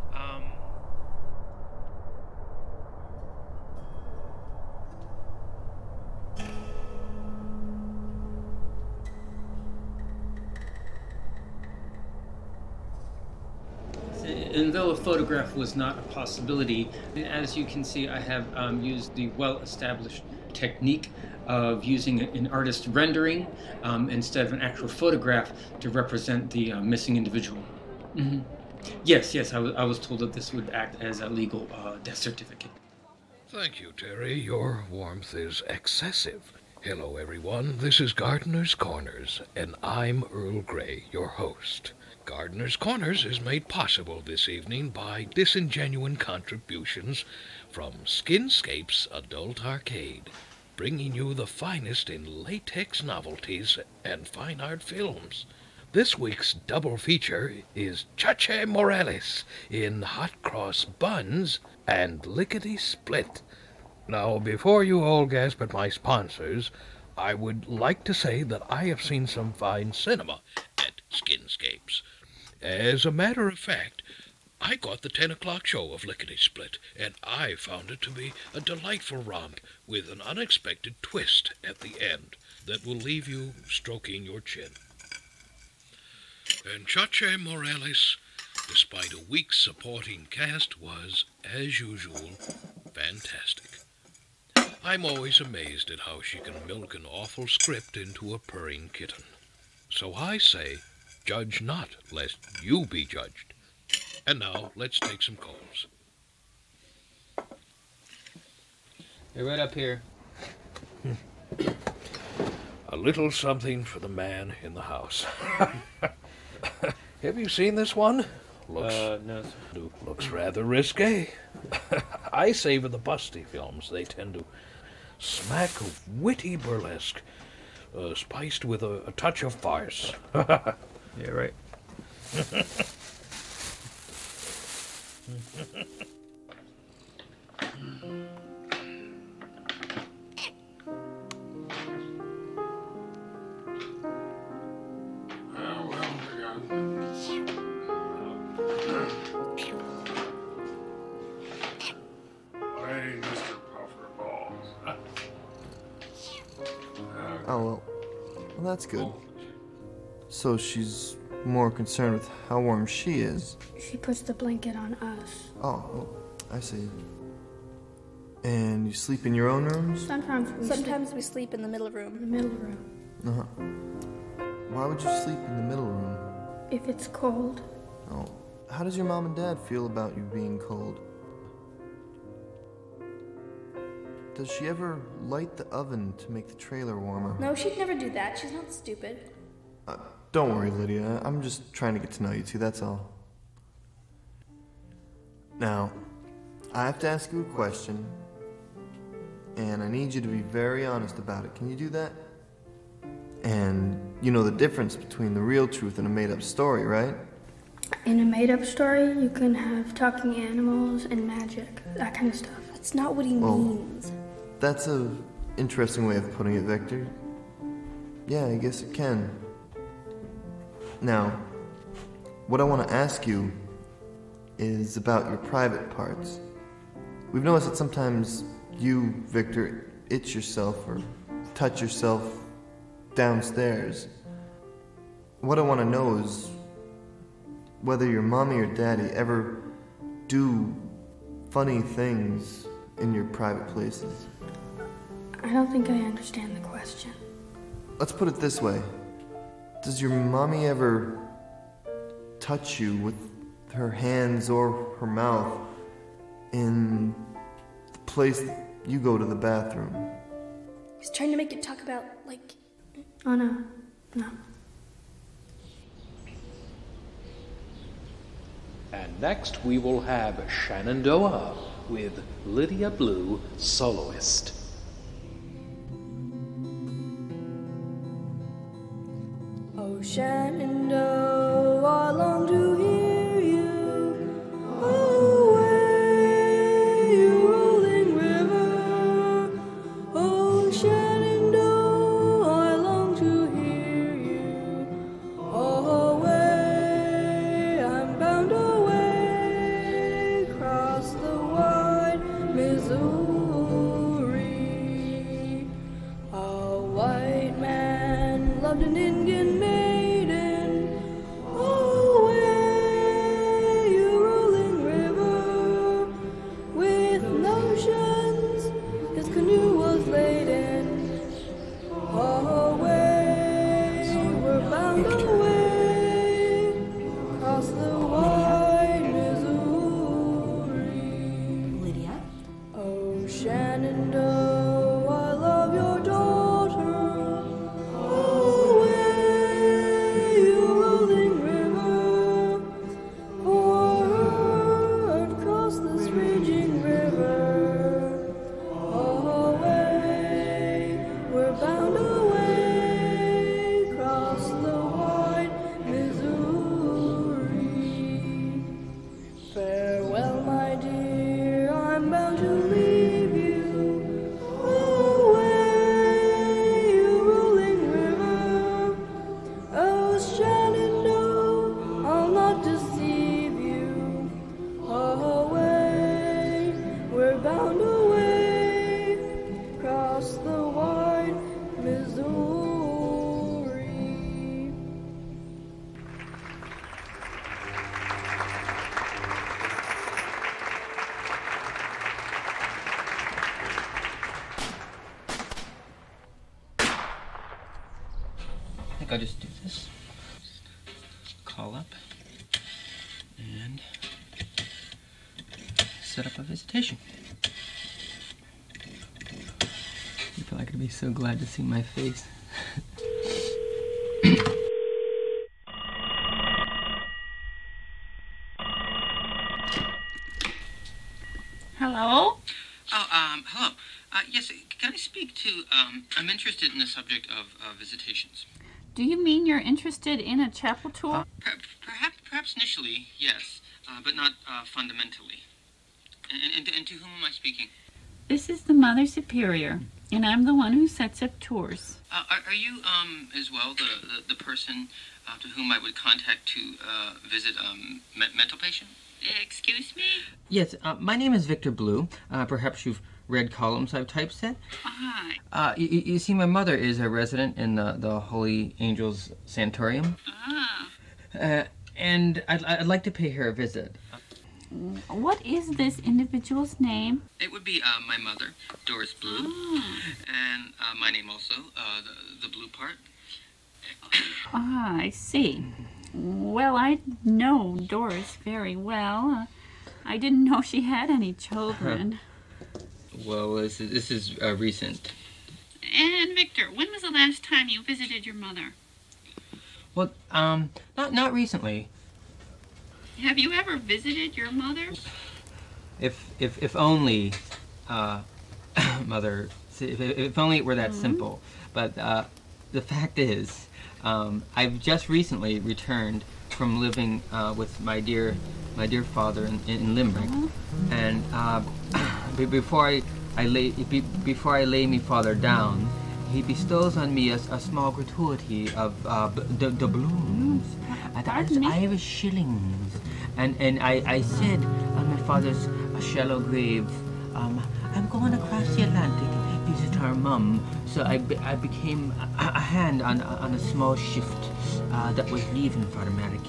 And though a photograph was not a possibility, as you can see, I have used the well-established technique of using an artist rendering instead of an actual photograph to represent the missing individual. Mm-hmm. Yes, I was told that this would act as a legal death certificate. Thank you, Terry. Your warmth is excessive. Hello, everyone. This is Gardener's Corners, and I'm Earl Gray, your host. Gardener's Corners is made possible this evening by disingenuine contributions from Skinscape's Adult Arcade, bringing you the finest in latex novelties and fine art films. This week's double feature is Chache Morales in Hot Cross Buns and Lickety Split. Now, before you all gasp at my sponsors, I would like to say that I have seen some fine cinema at Skinscapes. As a matter of fact, I got the 10 o'clock show of Lickety Split, and I found it to be a delightful romp with an unexpected twist at the end that will leave you stroking your chin. And Chache Morales, despite a weak supporting cast, was, as usual, fantastic. I'm always amazed at how she can milk an awful script into a purring kitten. So I say, judge not, lest you be judged. And now, let's take some calls. They're right up here. A little something for the man in the house. Have you seen this one? No. Looks rather risque. I savor the busty films. They tend to smack of witty burlesque, spiced with a touch of farce. Yeah, right. Oh, well, that's good. So she's more concerned with how warm she is. She puts the blanket on us. Oh, well, I see. And you sleep in your own rooms? Sometimes we sleep in the middle room. The middle room. Uh-huh. Why would you sleep in the middle room? If it's cold. Oh, how does your mom and dad feel about you being cold? Does she ever light the oven to make the trailer warmer? No, she'd never do that. She's not stupid. Don't worry, Lydia. I'm just trying to get to know you two, that's all. Now, I have to ask you a question, and I need you to be very honest about it. Can you do that? And you know the difference between the real truth and a made-up story, right? In a made-up story, you can have talking animals and magic, that kind of stuff. That's not what he means. That's a interesting way of putting it, Victor. Yeah, I guess it can. Now, what I want to ask you is about your private parts. We've noticed that sometimes you, Victor, itch yourself or touch yourself downstairs. What I want to know is whether your mommy or daddy ever do funny things in your private places. I don't think I understand the question. Let's put it this way. Does your mommy ever touch you with her hands or her mouth in the place that you go to the bathroom? He's trying to make it talk about, like... Oh, no. No. And next we will have Shenandoah with Lydia Blue, soloist. Oh, Shenandoah, I long to hear you. Oh, way, you rolling river. Oh, Shenandoah, I long to hear you. Oh, way, I'm bound away across the wide Missouri. A white man loved an Indian maiden. Oh, way, you think I'll just do this. Call up and set up a visitation. People are gonna be so glad to see my face. Hello? Oh, hello. Yes, can I speak to, I'm interested in the subject of visitations. Do you mean you're interested in a chapel tour? Perhaps initially, yes, but not fundamentally. And to whom am I speaking? This is the Mother Superior, and I'm the one who sets up tours. Are you, as well, the person to whom I would contact to visit mental patient? Excuse me? Yes, my name is Victor Blue. Perhaps you've read columns I've typeset. Hi. You see, my mother is a resident in the Holy Angels Sanatorium. And I'd like to pay her a visit. What is this individual's name? It would be my mother, Doris Blue, and my name also, the blue part. I see. Well, I know Doris very well. I didn't know she had any children. Well, this is recent. And Victor, when was the last time you visited your mother? Well, not recently. Have you ever visited your mother? If only, mother. If only it were that simple. But the fact is, I've just recently returned from living with my dear father in Limerick, and before I lay me father down, he bestows on me a small gratuity of doubloons, that's Irish shillings, and I said on my father's shallow grave, I'm going across the Atlantic to visit our mum. So I became a hand on a small shift that was leaving for America.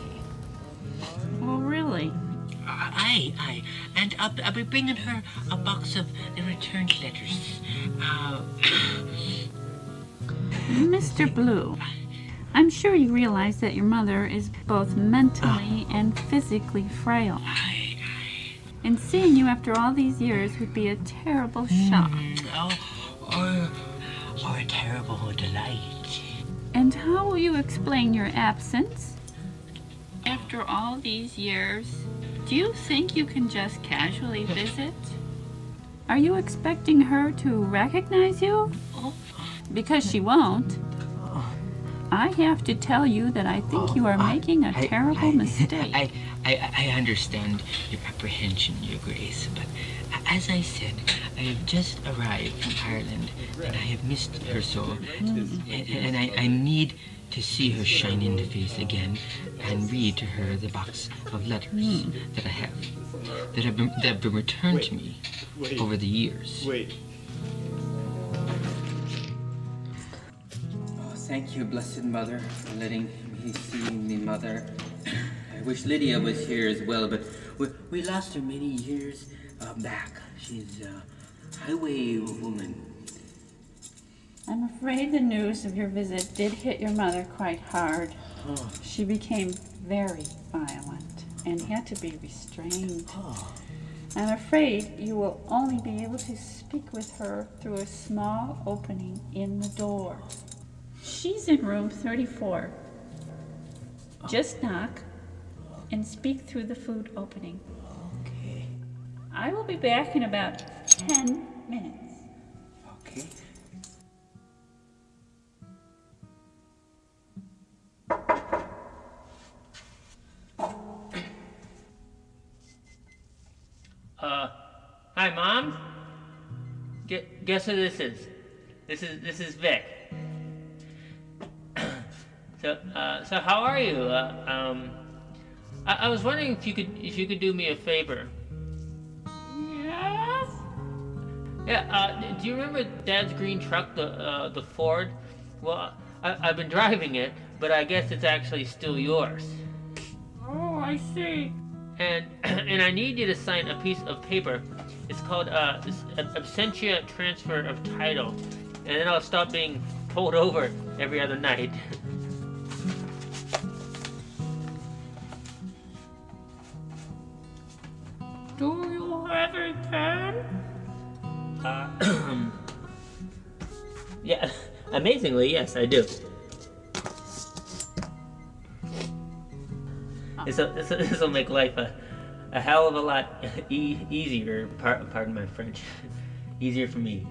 Oh, really? Aye. And I'll be bringing her a box of the returned letters. Mr. Blue, I'm sure you realize that your mother is both mentally and physically frail. And seeing you after all these years would be a terrible shock. Or a terrible delight. And how will you explain your absence? After all these years, do you think you can just casually visit? Are you expecting her to recognize you? Because she won't. I have to tell you that I think you are making a terrible mistake. I understand your apprehension, Your Grace, but as I said, I have just arrived from Ireland, and I have missed her so, and I need to see her shine in the face again and read to her the box of letters that I have, that have been returned to me over the years. Oh, thank you, Blessed Mother, for letting me see me mother. I wish Lydia was here as well, but we lost her many years back. She's a highway woman. I'm afraid the news of your visit did hit your mother quite hard. She became very violent and had to be restrained. I'm afraid you will only be able to speak with her through a small opening in the door. She's in room 34. Just knock and speak through the food opening. Okay. I will be back in about 10 minutes. Okay. Hi, Mom. Guess who this is? This is Vic. So how are you? I was wondering if you could do me a favor. Yes? Yeah. Do you remember Dad's green truck, the Ford? Well, I've been driving it, but I guess it's actually still yours. Oh, I see. And I need you to sign a piece of paper. It's called absentia transfer of title, and then I'll stop being pulled over every other night. Yeah, amazingly, yes, I do. This will make life a hell of a lot easier, pardon my French, easier for me.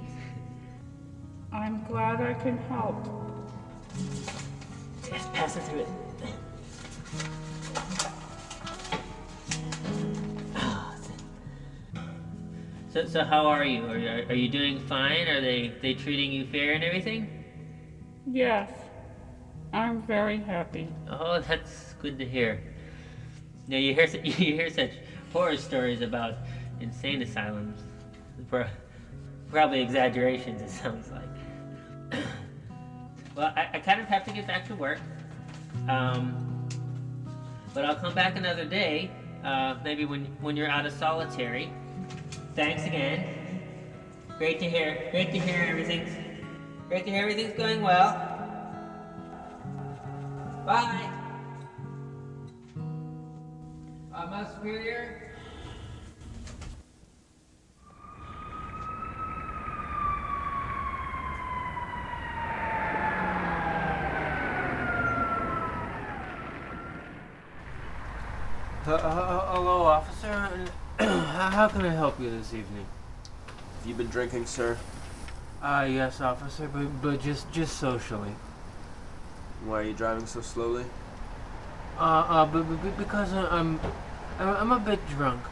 I'm glad I can help. Yes, pass it through it. So how are you? Are you doing fine? Are they treating you fair and everything? Yes, I'm very happy. Oh, that's good to hear. Now you hear such horror stories about insane asylums. Probably exaggerations, it sounds like. Well, I kind of have to get back to work. But I'll come back another day, maybe when you're out of solitary. Thanks again. Great to hear everything's going well. Bye. My superior. Hello, officer. How can I help you this evening? Have you been drinking, sir? Yes, officer, but just socially. Why are you driving so slowly? Because I'm a bit drunk.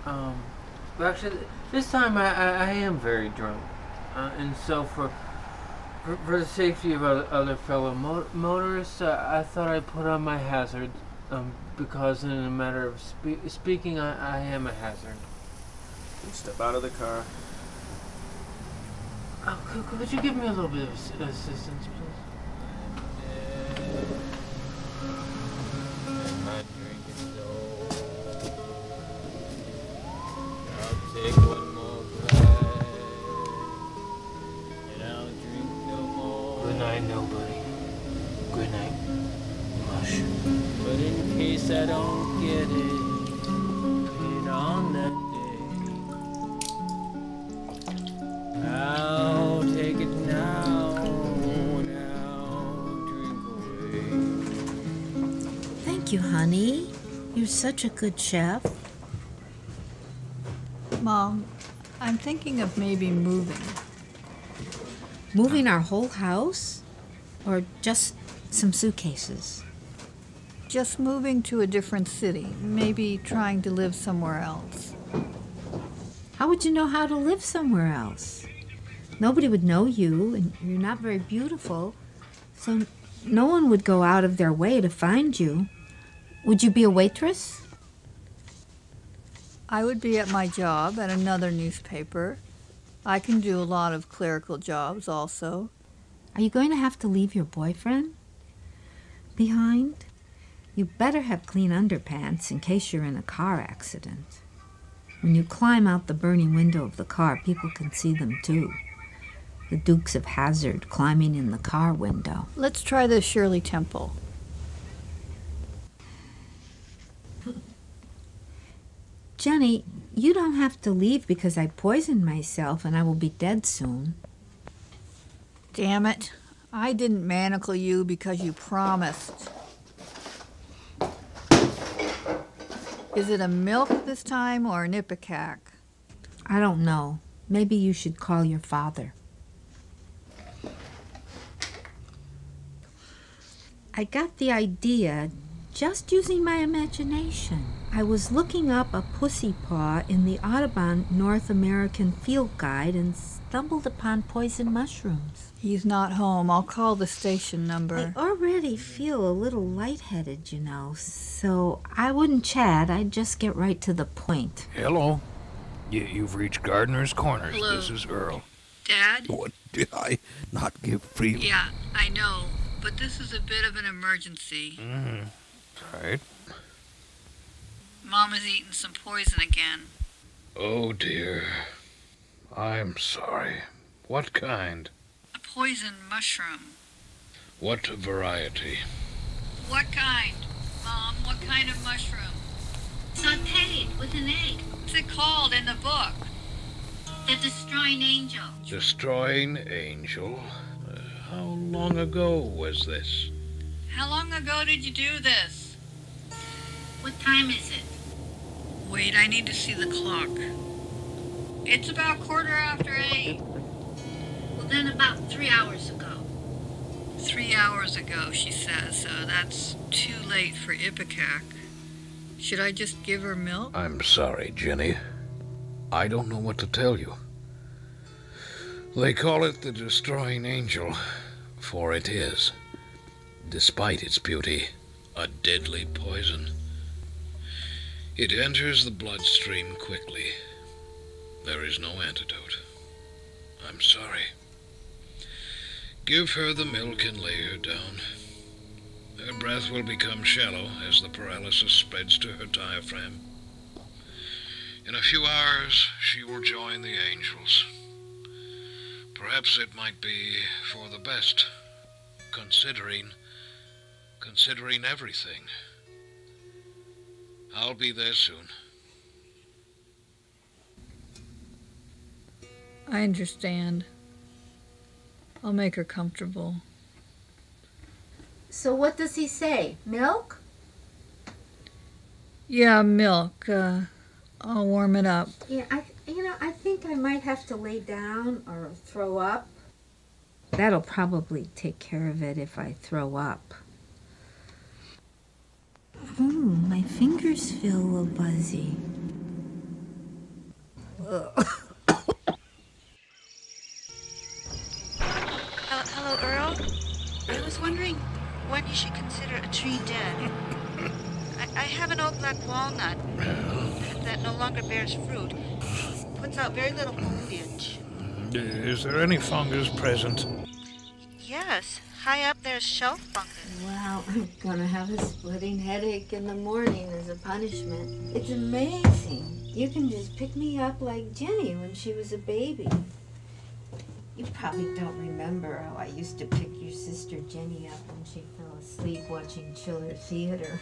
But actually, this time I am very drunk. And so for the safety of other fellow motorists, I thought I'd put on my hazard. Because in a matter of speaking, I am a hazard. You step out of the car. Could you give me a little bit of assistance, please? I'm not drinking though. I'll take one more glass, and I'll drink no more. Good night, nobody. Good night. Mush. But in case I don't get it, put it on that day. I'll take it now, drink away. Thank you, honey. You're such a good chef. Mom, I'm thinking of maybe moving. Moving our whole house? Or just some suitcases? Just moving to a different city, maybe trying to live somewhere else. How would you know how to live somewhere else? Nobody would know you, and you're not very beautiful, so no one would go out of their way to find you. Would you be a waitress? I would be at my job at another newspaper. I can do a lot of clerical jobs also. Are you going to have to leave your boyfriend behind? You better have clean underpants in case you're in a car accident. When you climb out the burning window of the car, people can see them too. The Dukes of Hazzard climbing in the car window. Let's try the Shirley Temple. Jenny, you don't have to leave because I poisoned myself and I will be dead soon. Damn it. I didn't manacle you because you promised. Is it a milk this time or an ipecac? I don't know. Maybe you should call your father. I got the idea just using my imagination. I was looking up a pussy paw in the Audubon North American Field Guide and stumbled upon poison mushrooms. He's not home. I'll call the station number. I already feel a little lightheaded, you know, so I wouldn't chat. I'd just get right to the point. Hello. You've reached Gardener's Corners. Hello. This is Earl. Dad? What did I not give freely? Yeah, I know, but this is a bit of an emergency. Right. Mama's eaten some poison again. Oh, dear. I'm sorry. What kind? A poison mushroom. What variety? What kind? Mom, what kind of mushroom? Sauteed with an egg. What's it called in the book? The destroying angel. Destroying angel? How long ago was this? How long ago did you do this? What time is it? Wait, I need to see the clock. It's about 8:15. Well, then about 3 hours ago. 3 hours ago, she says. That's too late for Ipecac. Should I just give her milk? I'm sorry, Jenny. I don't know what to tell you. They call it the destroying angel, for it is, despite its beauty, a deadly poison. It enters the bloodstream quickly. There is no antidote. I'm sorry. Give her the milk and lay her down. Her breath will become shallow as the paralysis spreads to her diaphragm. In a few hours, she will join the angels. Perhaps it might be for the best, considering everything. I'll be there soon. I understand. I'll make her comfortable. So what does he say? Milk? Yeah, milk. I'll warm it up. Yeah, I think I might have to lay down or throw up. That'll probably take care of it if I throw up. My fingers feel a little buzzy. Hello, Earl. I was wondering when you should consider a tree dead. I have an old black walnut that no longer bears fruit. Puts out very little foliage. Is there any fungus present? Yes, high up there's shelf fungus. Wow, I'm gonna have a splitting headache in the morning as a punishment. It's amazing. You can just pick me up like Jenny when she was a baby. You probably don't remember how I used to pick your sister Jenny up when she fell asleep watching Chiller Theater.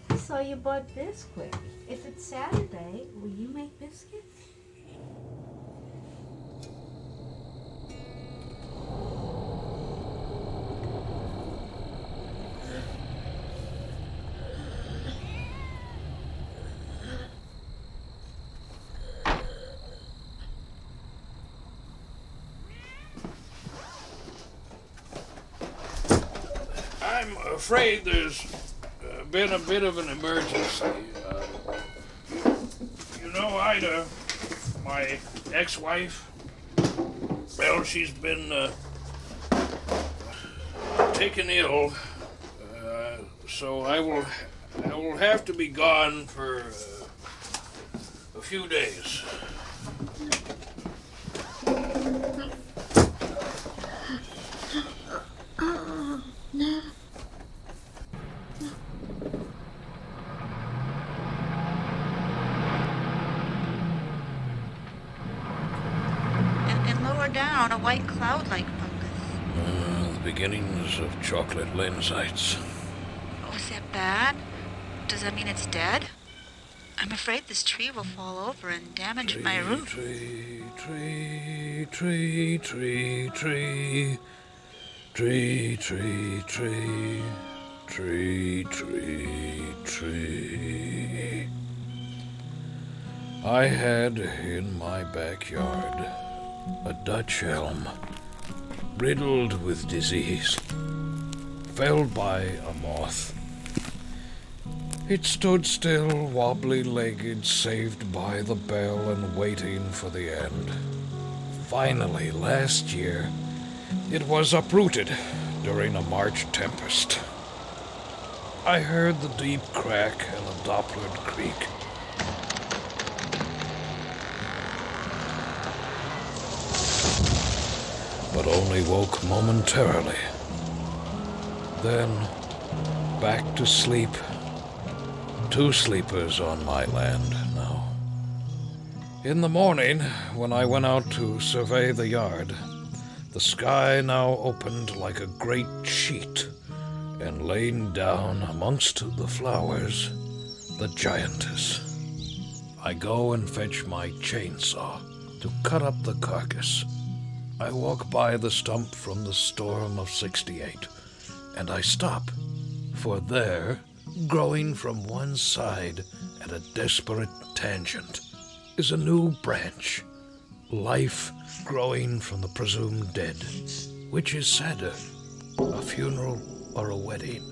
I saw you bought Biscuit. If it's Saturday, will you make biscuits? I'm afraid there's been a bit of an emergency. You know, Ida, my ex-wife, well, she's been taken ill, so I will have to be gone for a few days. No. And lower down, a white cloud-like fungus. The beginnings of chocolate lensites. Oh, is that bad? Does that mean it's dead? I'm afraid this tree will fall over and damage my roof. Tree, tree, tree, tree, tree. Tree, tree, tree, tree, tree, tree. I had in my backyard a Dutch elm, riddled with disease, felled by a moth. It stood still, wobbly-legged, saved by the bell and waiting for the end. Finally, last year, it was uprooted during a March tempest. I heard the deep crack and the Doppler creak. But only woke momentarily. Then, back to sleep. 2 sleepers on my land now. In the morning, when I went out to survey the yard, the sky now opened like a great sheet, and laying down amongst the flowers, the giantess. I go and fetch my chainsaw to cut up the carcass. I walk by the stump from the storm of '68, and I stop, for there, growing from one side at a desperate tangent, is a new branch, life growing from the presumed dead. Which is sadder, a funeral or a wedding?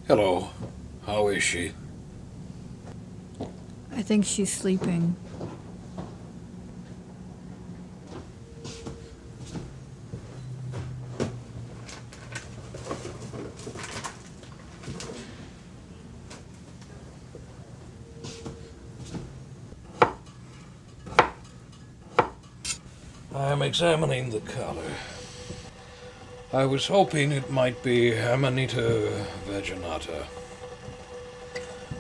Hello. How is she? I think she's sleeping. I'm examining the color. I was hoping it might be Amanita vaginata.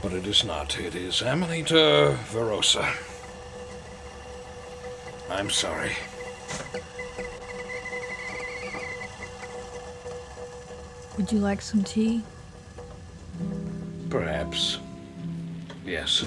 But it is not. It is Amanita verosa. I'm sorry. Would you like some tea? Perhaps. Yes.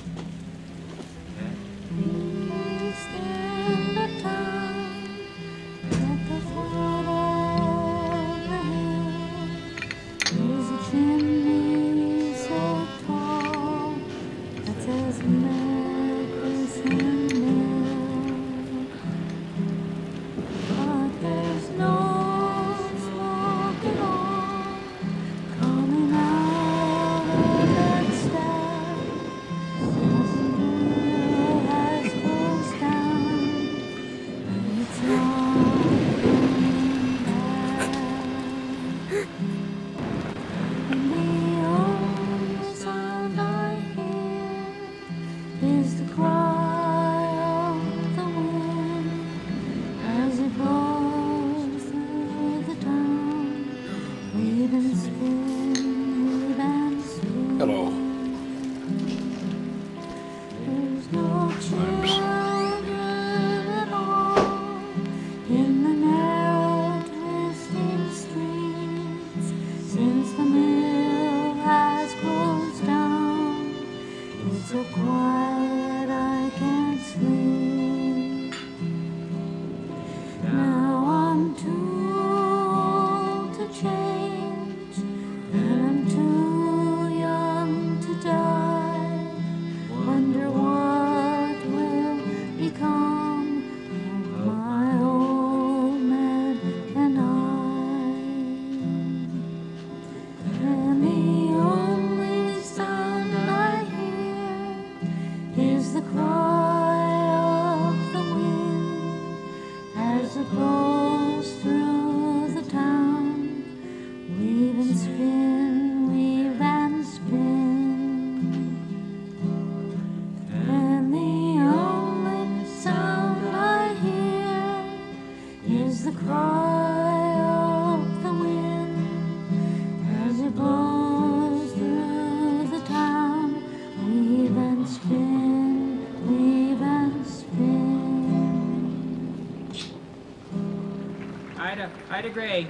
Ida Gray.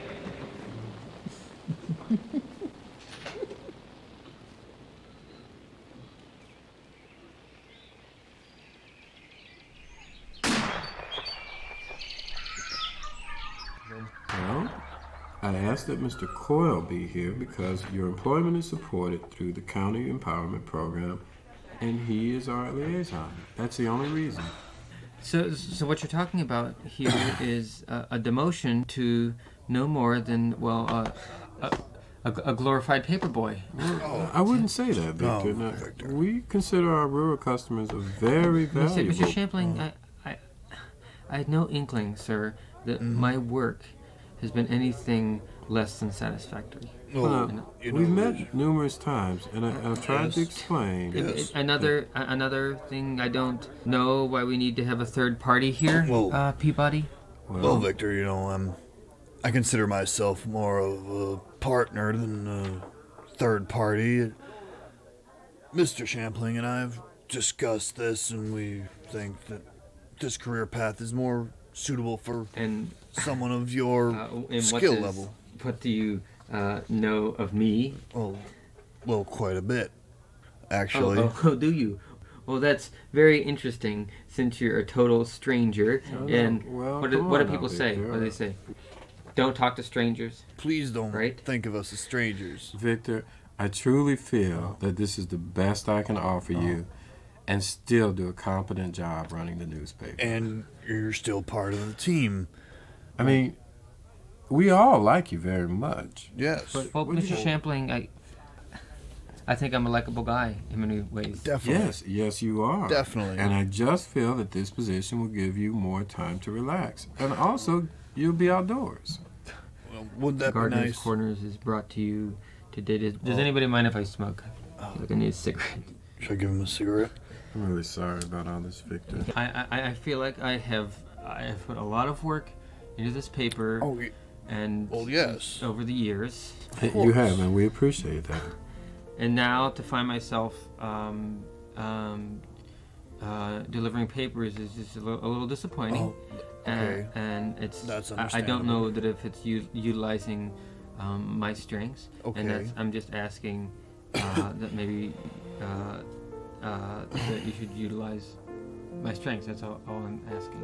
Well, I asked that Mr. Coyle be here because your employment is supported through the County Empowerment Program, and he is our liaison. That's the only reason. So what you're talking about here is a demotion to no more than, well, a glorified paperboy. Well, I wouldn't say that, Victor. No, Victor. We consider our rural customers a very valuable... Mr. Champlain, I had no inkling, sir, that my work has been anything less than satisfactory. Well, we've met numerous times, and I've tried to explain. Another thing I don't know why we need to have a third party here, Peabody. Well, Victor, I consider myself more of a partner than a third party. Mr. Shampling and I have discussed this, and we think that this career path is more suitable for someone of your skill level. What do you know of me? Well, quite a bit, actually. Oh, do you? Well, that's very interesting, since you're a total stranger. And what do people say? What do they say? Don't talk to strangers. Please don't think of us as strangers. Victor, I truly feel that this is the best I can offer you and still do a competent job running the newspaper. And you're still part of the team. I mean, we all like you very much. Yes. Well, Mr. Shampling, I think I'm a likable guy in many ways. Definitely. Yes, you are. Definitely. And I just feel that this position will give you more time to relax. And also, you'll be outdoors. Well, would that be Gardener's nice? Corners is brought to you today. Does anybody mind if I smoke? I feel like I need a cigarette. Should I give him a cigarette? I'm really sorry about all this, Victor. I feel like I have put a lot of work into this paper. And yes, over the years. You have, and we appreciate that. And now to find myself delivering papers is just a little disappointing. Okay. And it's That's I don't know that if it's utilizing my strengths. Okay. And I'm just asking that maybe that you should utilize my strengths. That's all I'm asking.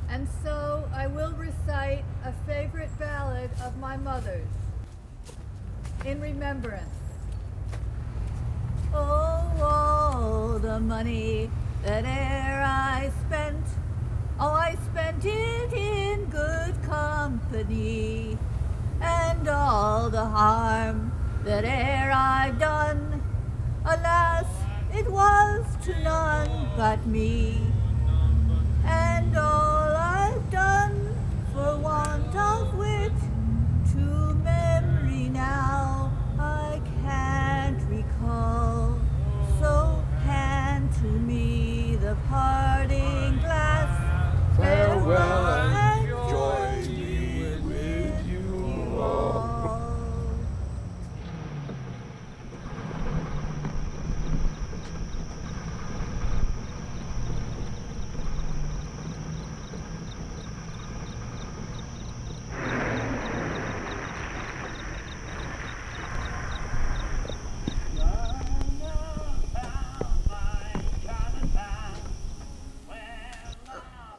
And so I will recite a favorite ballad of my mother's in remembrance. Oh, all the money that e'er I spent, oh, I spent it in good company, and all the harm that e'er I've done, alas, it was to none but me. And all I've done for want of wit, to memory now I can't recall. So hand to me the parting glass. Farewell and joy be with you all.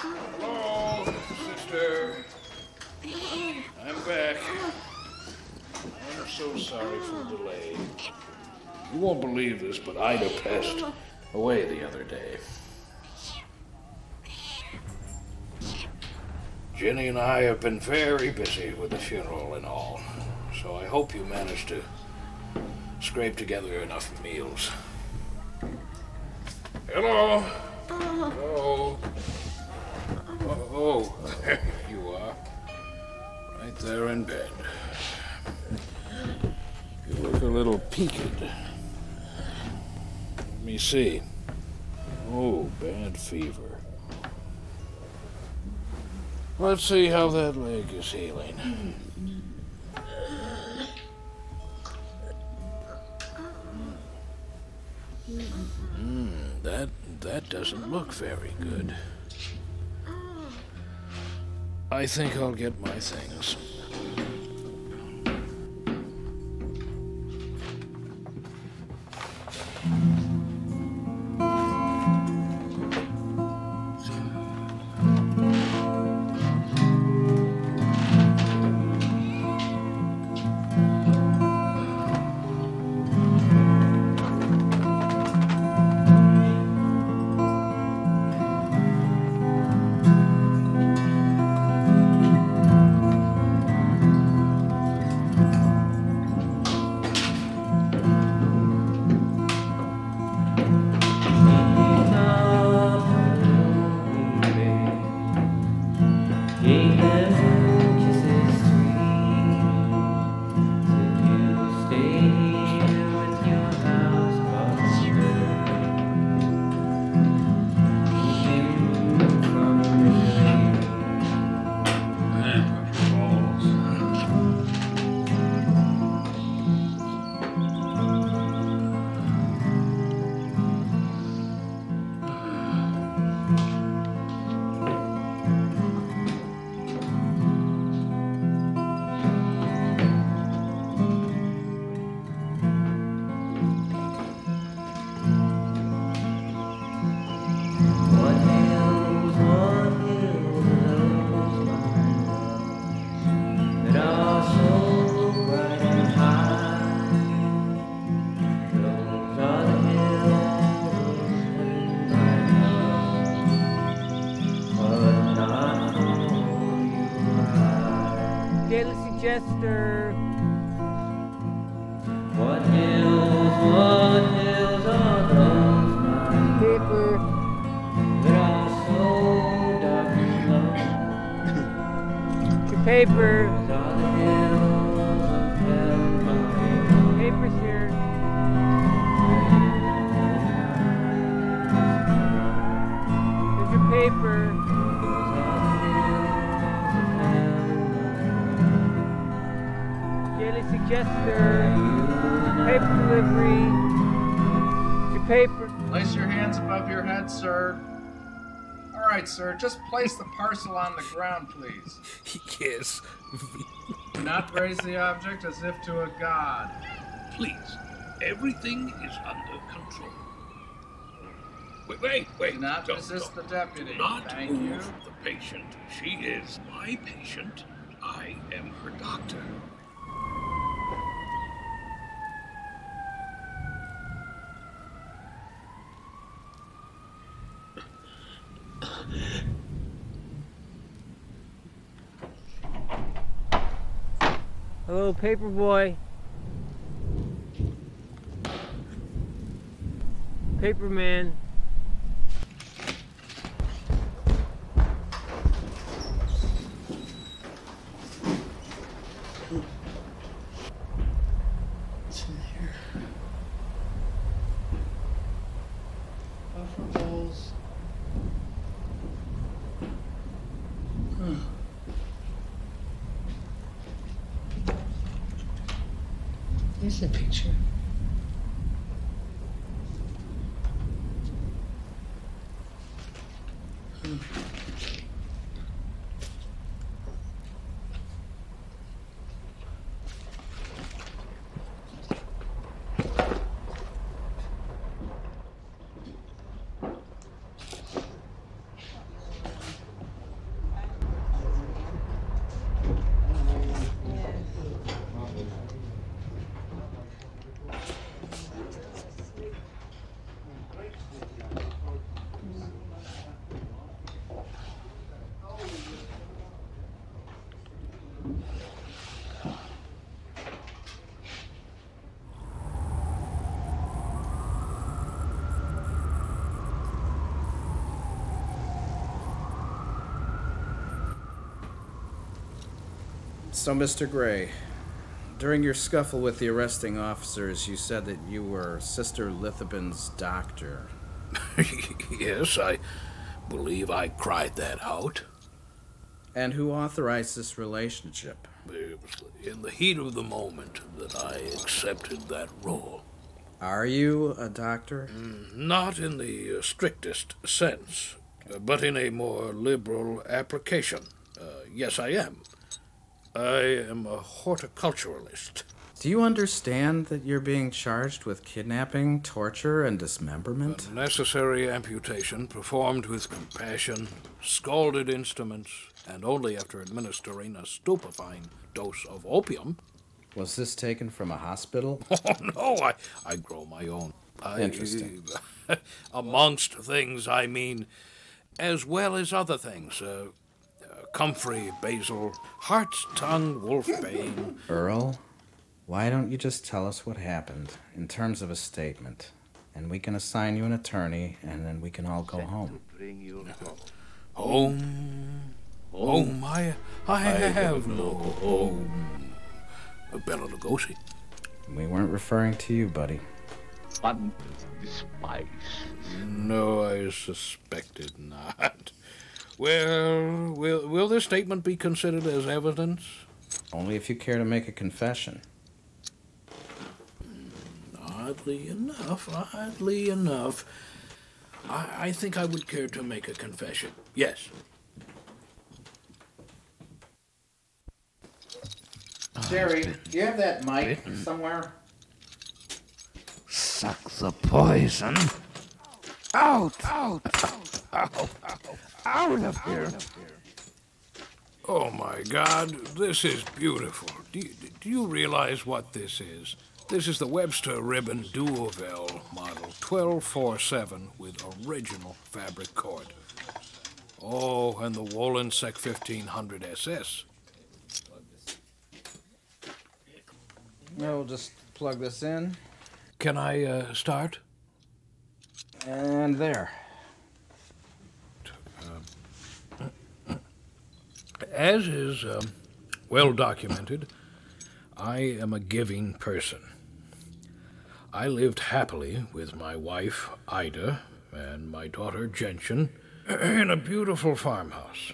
Hello, sister. I'm back. I'm so sorry for the delay. You won't believe this, but Ida passed away the other day. Jenny and I have been very busy with the funeral and all, so I hope you managed to scrape together enough meals. Hello? Hello? Oh, there you are. Right there in bed. You look a little peaked. Let me see. Oh, bad fever. Let's see how that leg is healing. That doesn't look very good. I think I'll get my things. Daily Suggester. What hills are those, my paper, that are so dark and low? Your paper. Those are the hills of hell, my Paper's here. There's your paper. Daily Suggester. Paper delivery. Your paper. Place your hands above your head, sir. All right, sir. Just place the parcel on the ground, please. Yes. Do not raise the object as if to a god. Please, everything is under control. Wait. Do not resist the deputy. Not Thank move you. the patient. She is my patient. I am her doctor. Hello, paper boy. Paper man. What's in here? Buffer balls. Here's a picture. So, Mr. Gray, during your scuffle with the arresting officers, you said that you were Sister Lithoben's doctor. Yes, I believe I cried that out. And who authorized this relationship? It was in the heat of the moment that I accepted that role. Are you a doctor? Not in the strictest sense, but in a more liberal application. Yes, I am. I am a horticulturalist. Do you understand that you're being charged with kidnapping, torture, and dismemberment? A necessary amputation performed with compassion, scalded instruments, and only after administering a stupefying dose of opium. Was this taken from a hospital? Oh, no, I grow my own. Interesting. Amongst things, I mean, as well as other things. Comfrey, basil, hart's tongue, wolfbane. Earl, why don't you just tell us what happened in terms of a statement, and we can assign you an attorney, and then we can all go home. Home? Home? I have no home. Bela Lugosi. We weren't referring to you, buddy. Fun spice. No, I suspected not. Well, will this statement be considered as evidence? Only if you care to make a confession. Oddly enough, I think I would care to make a confession. Yes. Jerry, do you have that mic somewhere? Suck the poison. Out! Out! Out! Out of here! Oh my God, this is beautiful. Do you realize what this is? This is the Webster Ribbon Duovel model 1247 with original fabric cord. Oh, and the Wolin Sec 1500 SS. We'll just plug this in. Can I start? And there. As is well documented, I am a giving person. I lived happily with my wife, Ida, and my daughter, Gentian, in a beautiful farmhouse.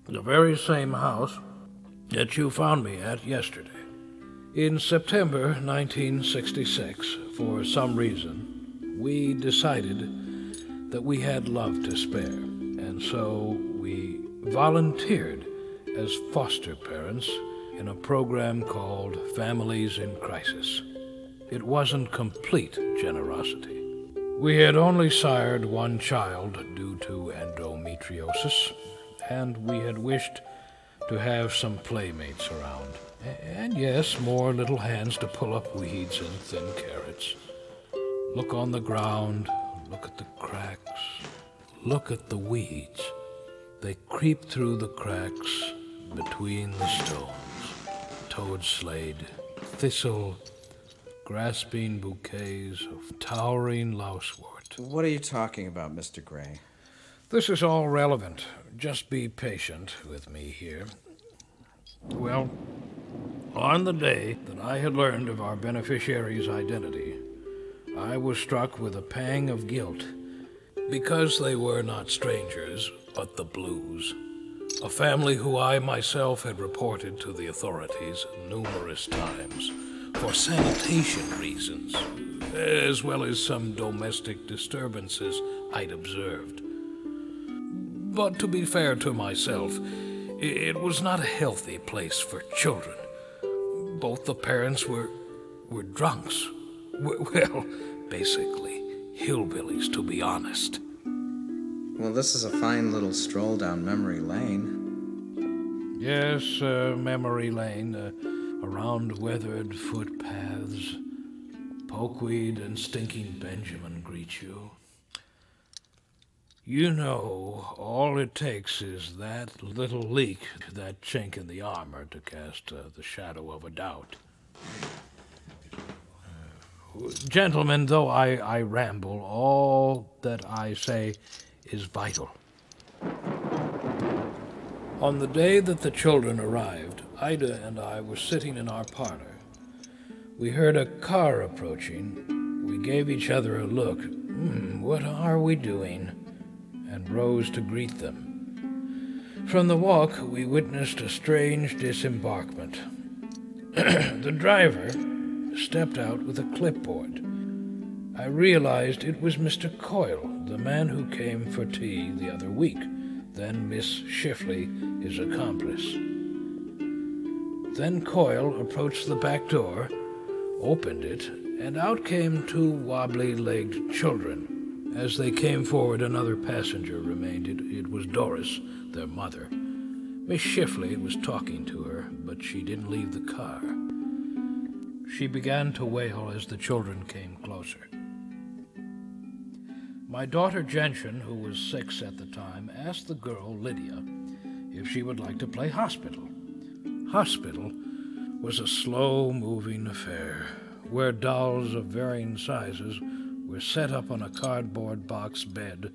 The very same house that you found me at yesterday. In September 1966, for some reason, we decided that we had love to spare, and so we volunteered as foster parents in a program called Families in Crisis. It wasn't complete generosity. We had only sired one child due to endometriosis, and we had wished to have some playmates around. And yes, more little hands to pull up weeds and thin carrots. Look on the ground, look at the cracks, look at the weeds. They creep through the cracks between the stones. Toadslade, thistle, grasping bouquets of towering lousewort. What are you talking about, Mr. Gray? This is all relevant. Just be patient with me here. Well, on the day that I had learned of our beneficiary's identity, I was struck with a pang of guilt because they were not strangers, but the Blues, a family who I myself had reported to the authorities numerous times for sanitation reasons, as well as some domestic disturbances I'd observed. But to be fair to myself, it was not a healthy place for children. Both the parents were drunks. Well, basically, hillbillies, to be honest. Well, this is a fine little stroll down memory lane. Yes, memory lane, around weathered footpaths. Pokeweed and Stinking Benjamin greet you. You know, all it takes is that little leak, that chink in the armor to cast the shadow of a doubt. Gentlemen, though I ramble, all that I say is vital. On the day that the children arrived, Ida and I were sitting in our parlor. We heard a car approaching. We gave each other a look. What are we doing? And rose to greet them. From the walk, we witnessed a strange disembarkment. The driver stepped out with a clipboard. I realized it was Mr. Coyle, the man who came for tea the other week, then Miss Shifley, his accomplice. Then Coyle approached the back door, opened it, and out came two wobbly-legged children. As they came forward, another passenger remained. It was Doris, their mother. Miss Shifley was talking to her, but she didn't leave the car. She began to wail as the children came closer. My daughter Gentian, who was 6 at the time, asked the girl, Lydia, if she would like to play hospital. Hospital was a slow-moving affair, where dolls of varying sizes were set up on a cardboard box bed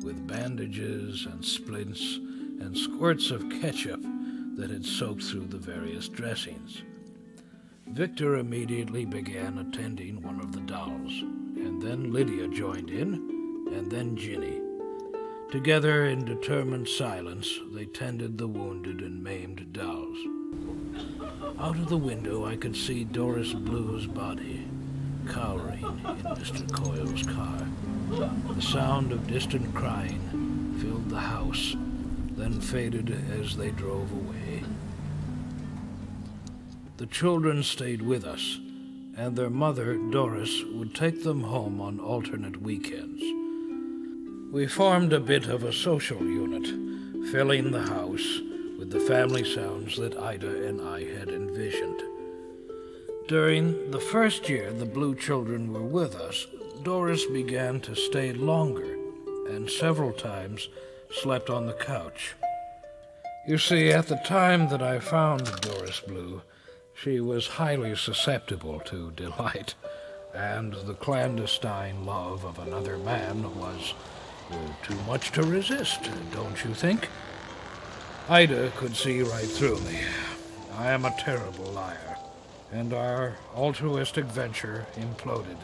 with bandages and splints and squirts of ketchup that had soaked through the various dressings. Victor immediately began attending one of the dolls, and then Lydia joined in, and then Ginny. Together, in determined silence, they tended the wounded and maimed dolls. Out of the window, I could see Doris Blue's body, cowering in Mr. Coyle's car. The sound of distant crying filled the house, then faded as they drove away. The children stayed with us, and their mother, Doris, would take them home on alternate weekends. We formed a bit of a social unit, filling the house with the family sounds that Ida and I had envisioned. During the first year the Blue children were with us, Doris began to stay longer, and several times slept on the couch. You see, at the time that I found Doris Blue, She was highly susceptible to delight, and the clandestine love of another man was too much to resist, don't you think? Ida could see right through me. I am a terrible liar, and our altruistic venture imploded.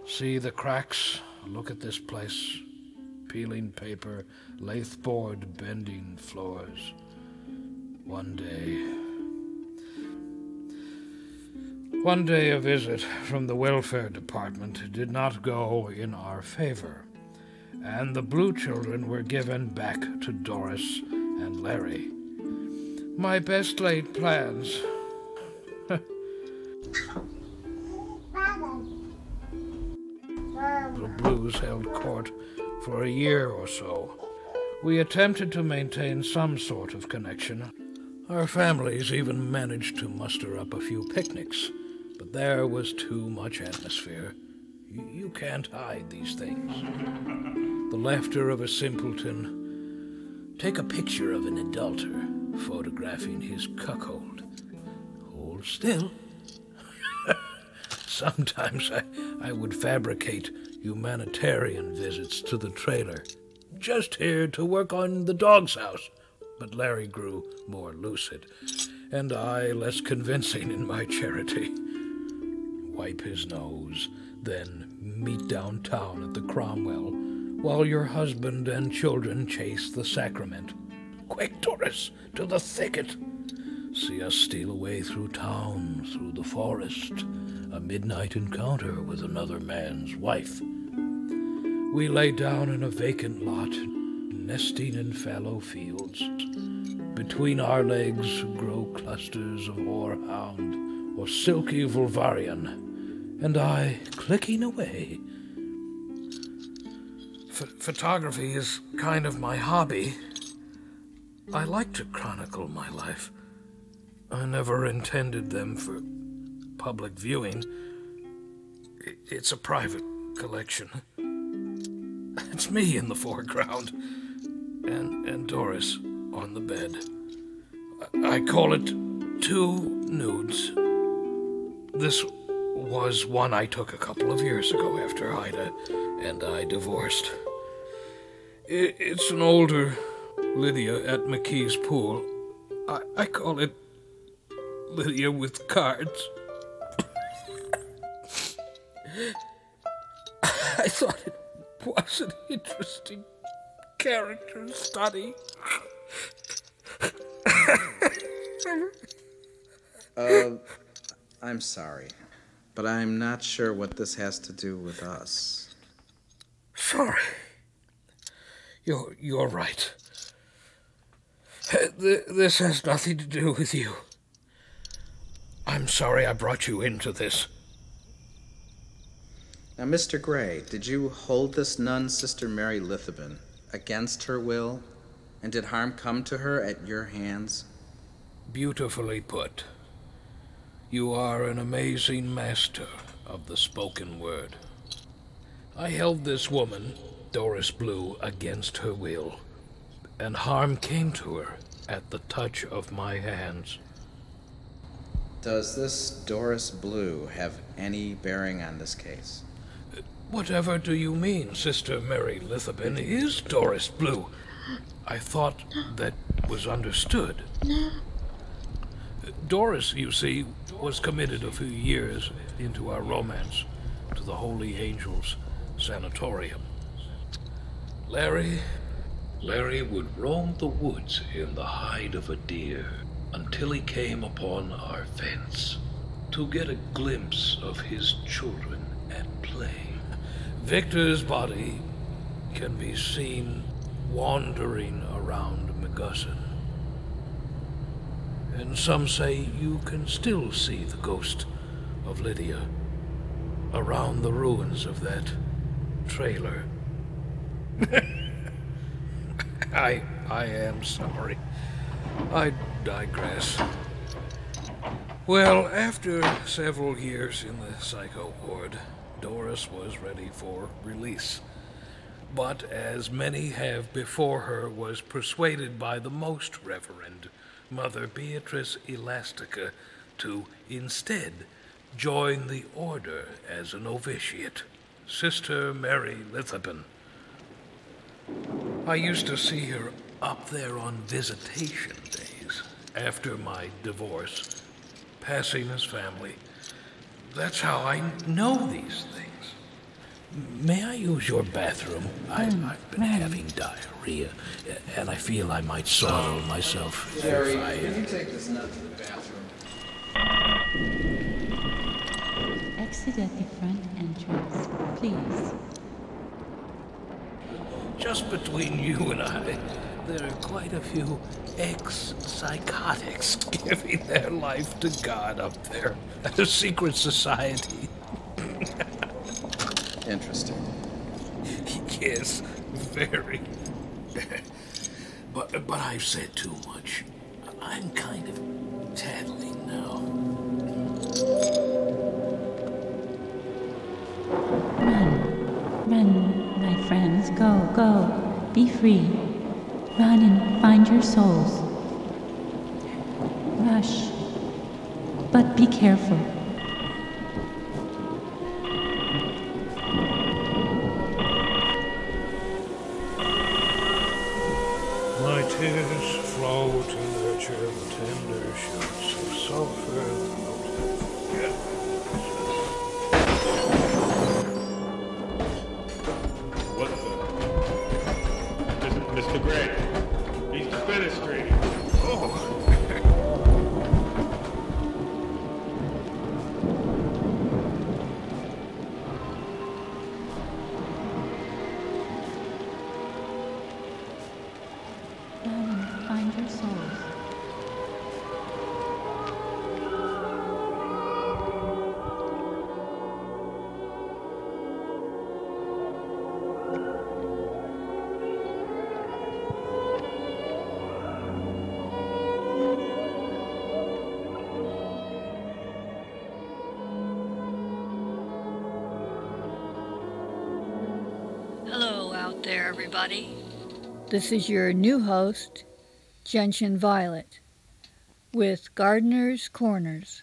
See the cracks? Look at this place. Peeling paper, lathe board, bending floors. One day a visit from the welfare department did not go in our favor, and the Blue children were given back to Doris and Larry. My best laid plans. The Blues held court for a year or so. We attempted to maintain some sort of connection. Our families even managed to muster up a few picnics, but there was too much atmosphere. You can't hide these things. The laughter of a simpleton. Take a picture of an adulterer photographing his cuckold. Hold still. Sometimes I would fabricate humanitarian visits to the trailer, just here to work on the dog's house. But Larry grew more lucid, and I less convincing in my charity. Wipe his nose, then meet downtown at the Cromwell, while your husband and children chase the sacrament. Quick, Doris, to the thicket! See us steal away through town, through the forest, a midnight encounter with another man's wife. We lay down in a vacant lot, nesting in fallow fields. Between our legs grow clusters of horehound or silky vulvarian, and I clicking away. Photography is kind of my hobby. I like to chronicle my life. I never intended them for public viewing. It's a private collection. It's me in the foreground, and Doris on the bed. I call it Two Nudes. This was one I took a couple of years ago after Ida and I divorced. It's an older Lydia at McKee's pool. I call it Lydia with cards. I thought it was an interesting character study. I'm sorry, but I'm not sure what this has to do with us. Sorry. You're right. This has nothing to do with you. I'm sorry I brought you into this. Now, Mr. Gray, did you hold this nun, Sister Mary Lithaben, against her will? And did harm come to her at your hands? Beautifully put. You are an amazing master of the spoken word. I held this woman, Doris Blue, against her will, and harm came to her at the touch of my hands. Does this Doris Blue have any bearing on this case? Whatever do you mean, Sister Mary Lithaben is Doris Blue? I thought that was understood. Doris, you see, was committed a few years into our romance to the Holy Angels Sanatorium. Larry would roam the woods in the hide of a deer until he came upon our fence to get a glimpse of his children at play. Victor's body can be seen wandering around Magguson. And some say you can still see the ghost of Lydia around the ruins of that trailer. I am sorry. I digress. Well, after several years in the psycho ward, Doris was ready for release. But as many have before her, was persuaded by the most reverend Mother Beatrice Elastica to instead join the order as a novitiate, Sister Mary Lithopen. I used to see her up there on visitation days after my divorce, passing as family. That's how I know these things. May I use your bathroom? I've been having diarrhea, and I feel I might soil myself Jerry, if I... can you take this nut to the bathroom? Exit at the front entrance, please. Just between you and I, there are quite a few ex-psychotics giving their life to God up there at a secret society. Interesting. Yes, very. But I've said too much. I'm kind of tattling now. Run, my friends, go, go, be free. Run and find your souls. Rush, but be careful. My tears flow to nurture the tender shoots of sulfur. What the? Mr. Gray, he's defenestrating. Oh. Find your souls. Hello out there, everybody. This is your new host, Gentian Violet, with Gardener's Corners.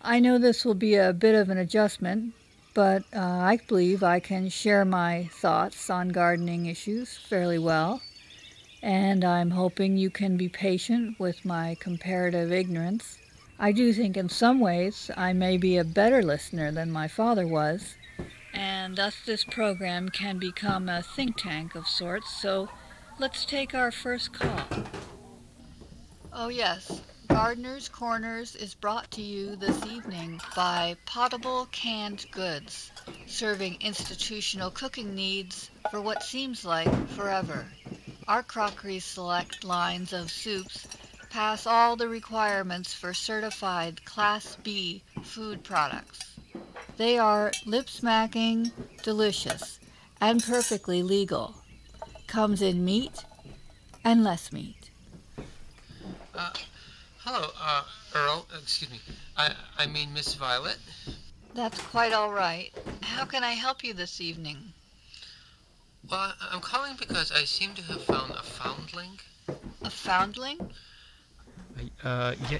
I know this will be a bit of an adjustment, but I believe I can share my thoughts on gardening issues fairly well, and I'm hoping you can be patient with my comparative ignorance. I do think in some ways I may be a better listener than my father was, and thus this program can become a think tank of sorts, so let's take our first call. Oh yes, Gardener's Corners is brought to you this evening by Potable Canned Goods, serving institutional cooking needs for what seems like forever. Our crockery select lines of soups pass all the requirements for certified Class B food products. They are lip-smacking, delicious, and perfectly legal. Comes in meat and less meat. Hello, Earl. Excuse me. I mean Miss Violet. That's quite all right. How can I help you this evening? Well, I'm calling because I seem to have found a foundling. A foundling?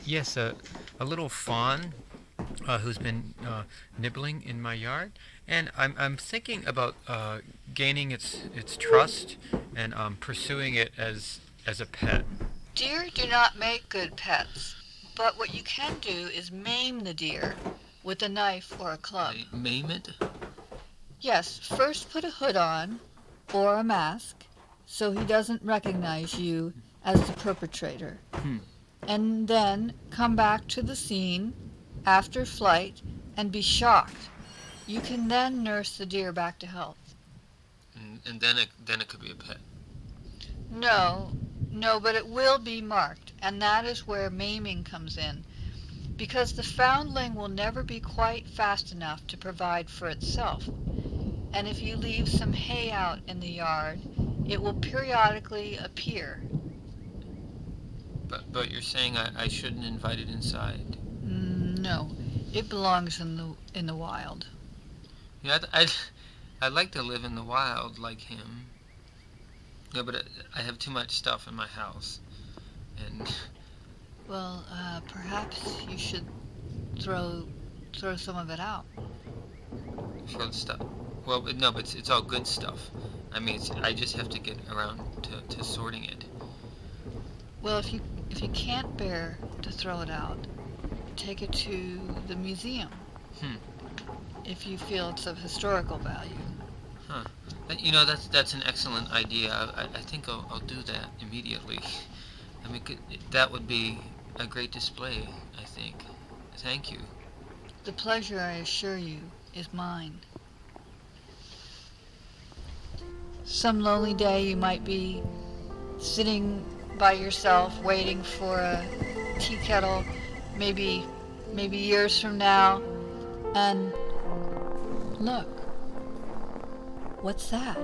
Yes, a little fawn who's been nibbling in my yard, and I'm thinking about gaining its trust and pursuing it as a pet. Deer do not make good pets, but what you can do is maim the deer with a knife or a club. Maim it? Yes, first put a hood on or a mask so he doesn't recognize you as the perpetrator. And then come back to the scene after flight and be shocked. You can then nurse the deer back to health. And then it could be a pet. No, but it will be marked, and that is where maiming comes in, because the foundling will never be quite fast enough to provide for itself. And if you leave some hay out in the yard, it will periodically appear. But you're saying I shouldn't invite it inside? No, it belongs in the wild. Yeah, I'd like to live in the wild like him. Yeah, but I have too much stuff in my house, and... Well, perhaps you should throw some of it out. Throw the stuff. Well, no, but it's all good stuff. I mean, I just have to get around to sorting it. Well, if you can't bear to throw it out, take it to the museum. If you feel it's of historical value. Huh. You know, that's an excellent idea. I think I'll do that immediately. I mean, that would be a great display, I think. Thank you. The pleasure, I assure you, is mine. Some lonely day you might be sitting by yourself waiting for a tea kettle, maybe years from now, and look, what's that?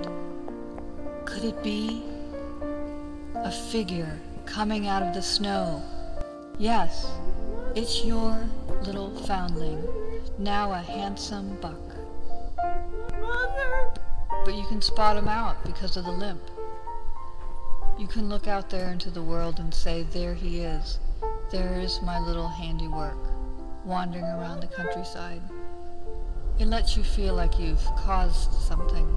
Could it be a figure coming out of the snow? Yes, it's your little foundling, now a handsome buck. Mother! But you can spot him out because of the limp. You can look out there into the world and say, there he is. There is my little handiwork, wandering around the countryside. It lets you feel like you've caused something.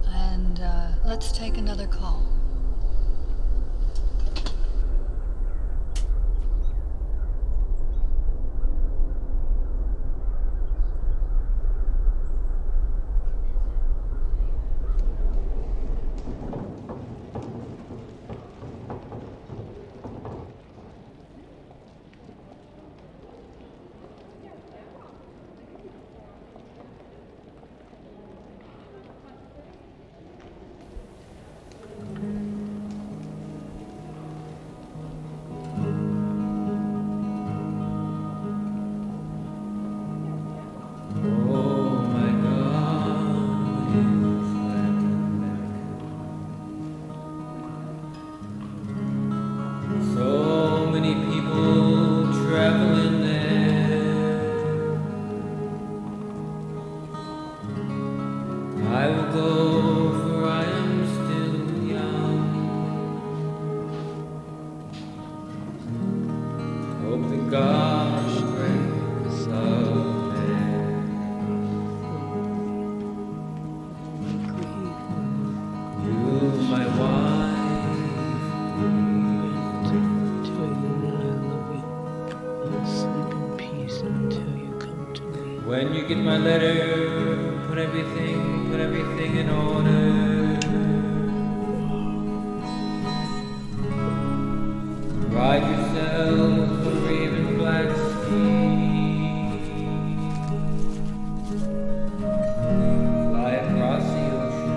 And let's take another call. When you get my letter, put everything in order. Ride yourself a raven black steed. Fly across the ocean.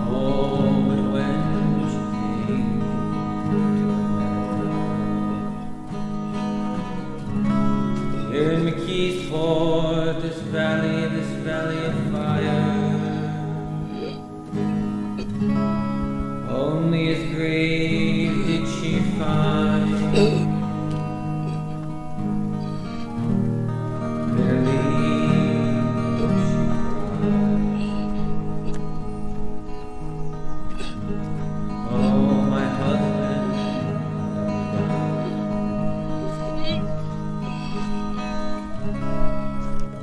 Oh, and when you came to America, here in McKee's Fort, this valley of fire, only his grave did she find.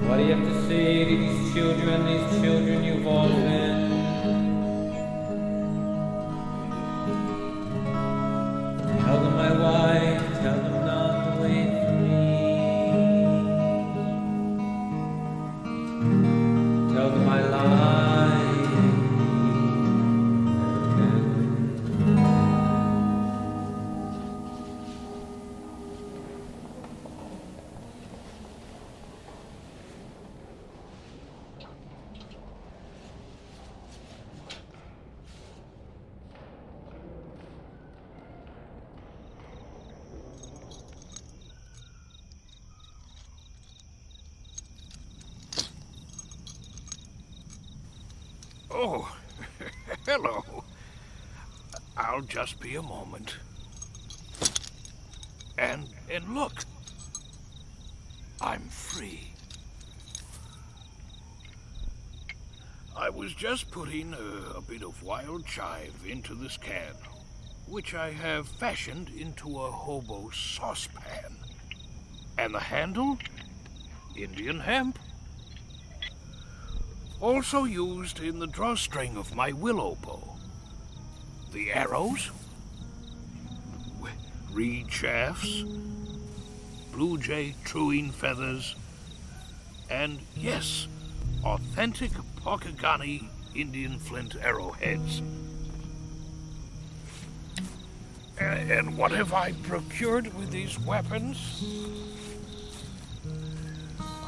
What do you have to say to these children you've all been? Tell them my wife, tell them not to wait for me. Tell them I lied. Oh, hello. I'll just be a moment. And look. I'm free. I was just putting a bit of wild chive into this can, which I have fashioned into a hobo saucepan. And the handle? Indian hemp. Also used in the drawstring of my willow bow. The arrows? Reed shafts, blue jay truing feathers, and yes, authentic Pokagani Indian flint arrowheads. And what have I procured with these weapons?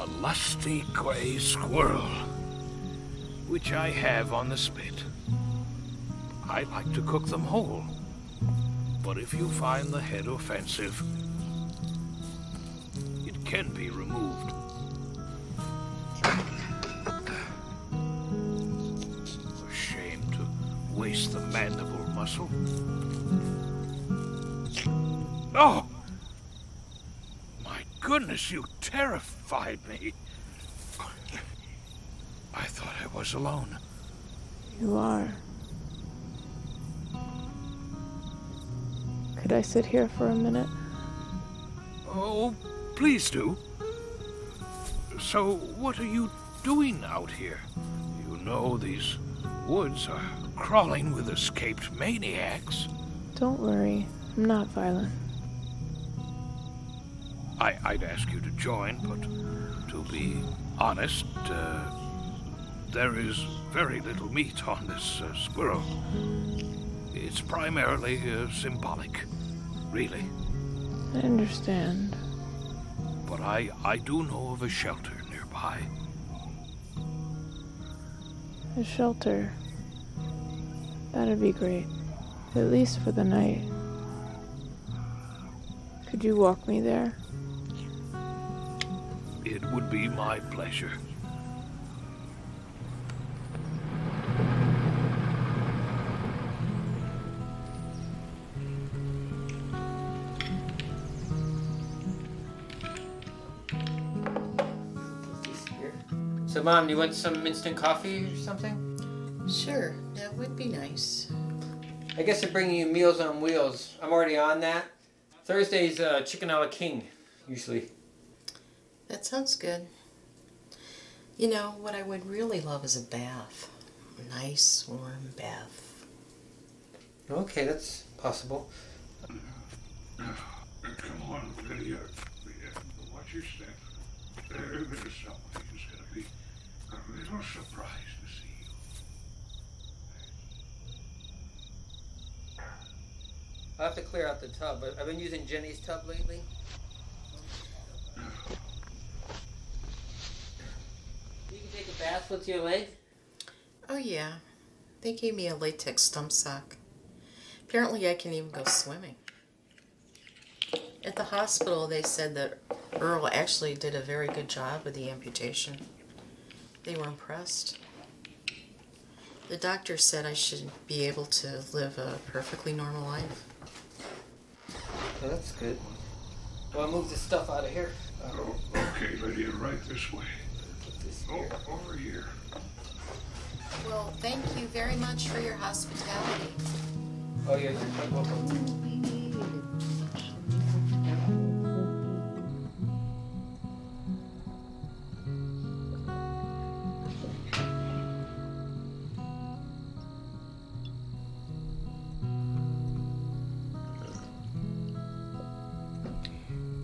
A lusty gray squirrel, which I have on the spit. I like to cook them whole. But if you find the head offensive, it can be removed. A shame to waste the mandible muscle. Oh! My goodness, you terrified me. I thought I was alone. You are. Could I sit here for a minute? Oh, please do. So, what are you doing out here? You know these woods are crawling with escaped maniacs. Don't worry, I'm not violent. I'd ask you to join, but to be honest, there is very little meat on this squirrel. It's primarily symbolic, really. I understand. But I do know of a shelter nearby. A shelter. That'd be great. At least for the night. Could you walk me there? It would be my pleasure. So, Mom, you want some instant coffee or something? Sure, that would be nice. I guess they're bringing you Meals on Wheels. I'm already on that. Thursday's chicken a la king, usually. That sounds good. You know, what I would really love is a bath. A nice, warm bath. Okay, that's possible. Come on, Lydia. Watch your step. There's someone who's going to be a little surprised to see you. I'll have to clear out the tub. I've been using Jenny's tub lately. You can take a bath with your leg? Oh yeah, they gave me a latex stump sock. Apparently I can even go swimming. At the hospital they said that Earl actually did a very good job with the amputation. They were impressed. The doctor said I should be able to live a perfectly normal life. Oh, that's good. Well, I'll move this stuff out of here. Okay, Lydia, right this way. Over here. Well, thank you very much for your hospitality. Oh, yeah, you're quite welcome.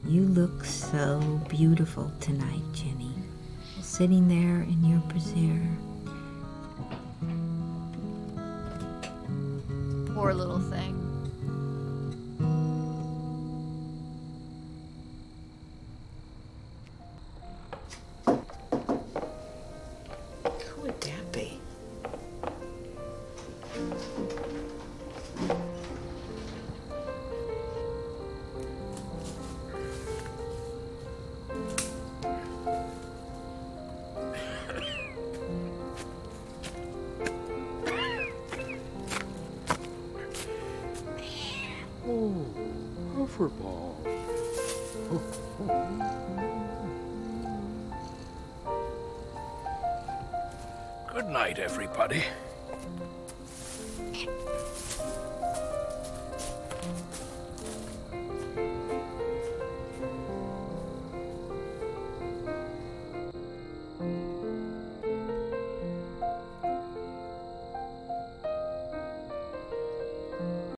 You look so beautiful tonight, Jenny. Sitting there in your brassiere. Poor little thing. Who would that be? Oh, Pufferball. Good night, everybody.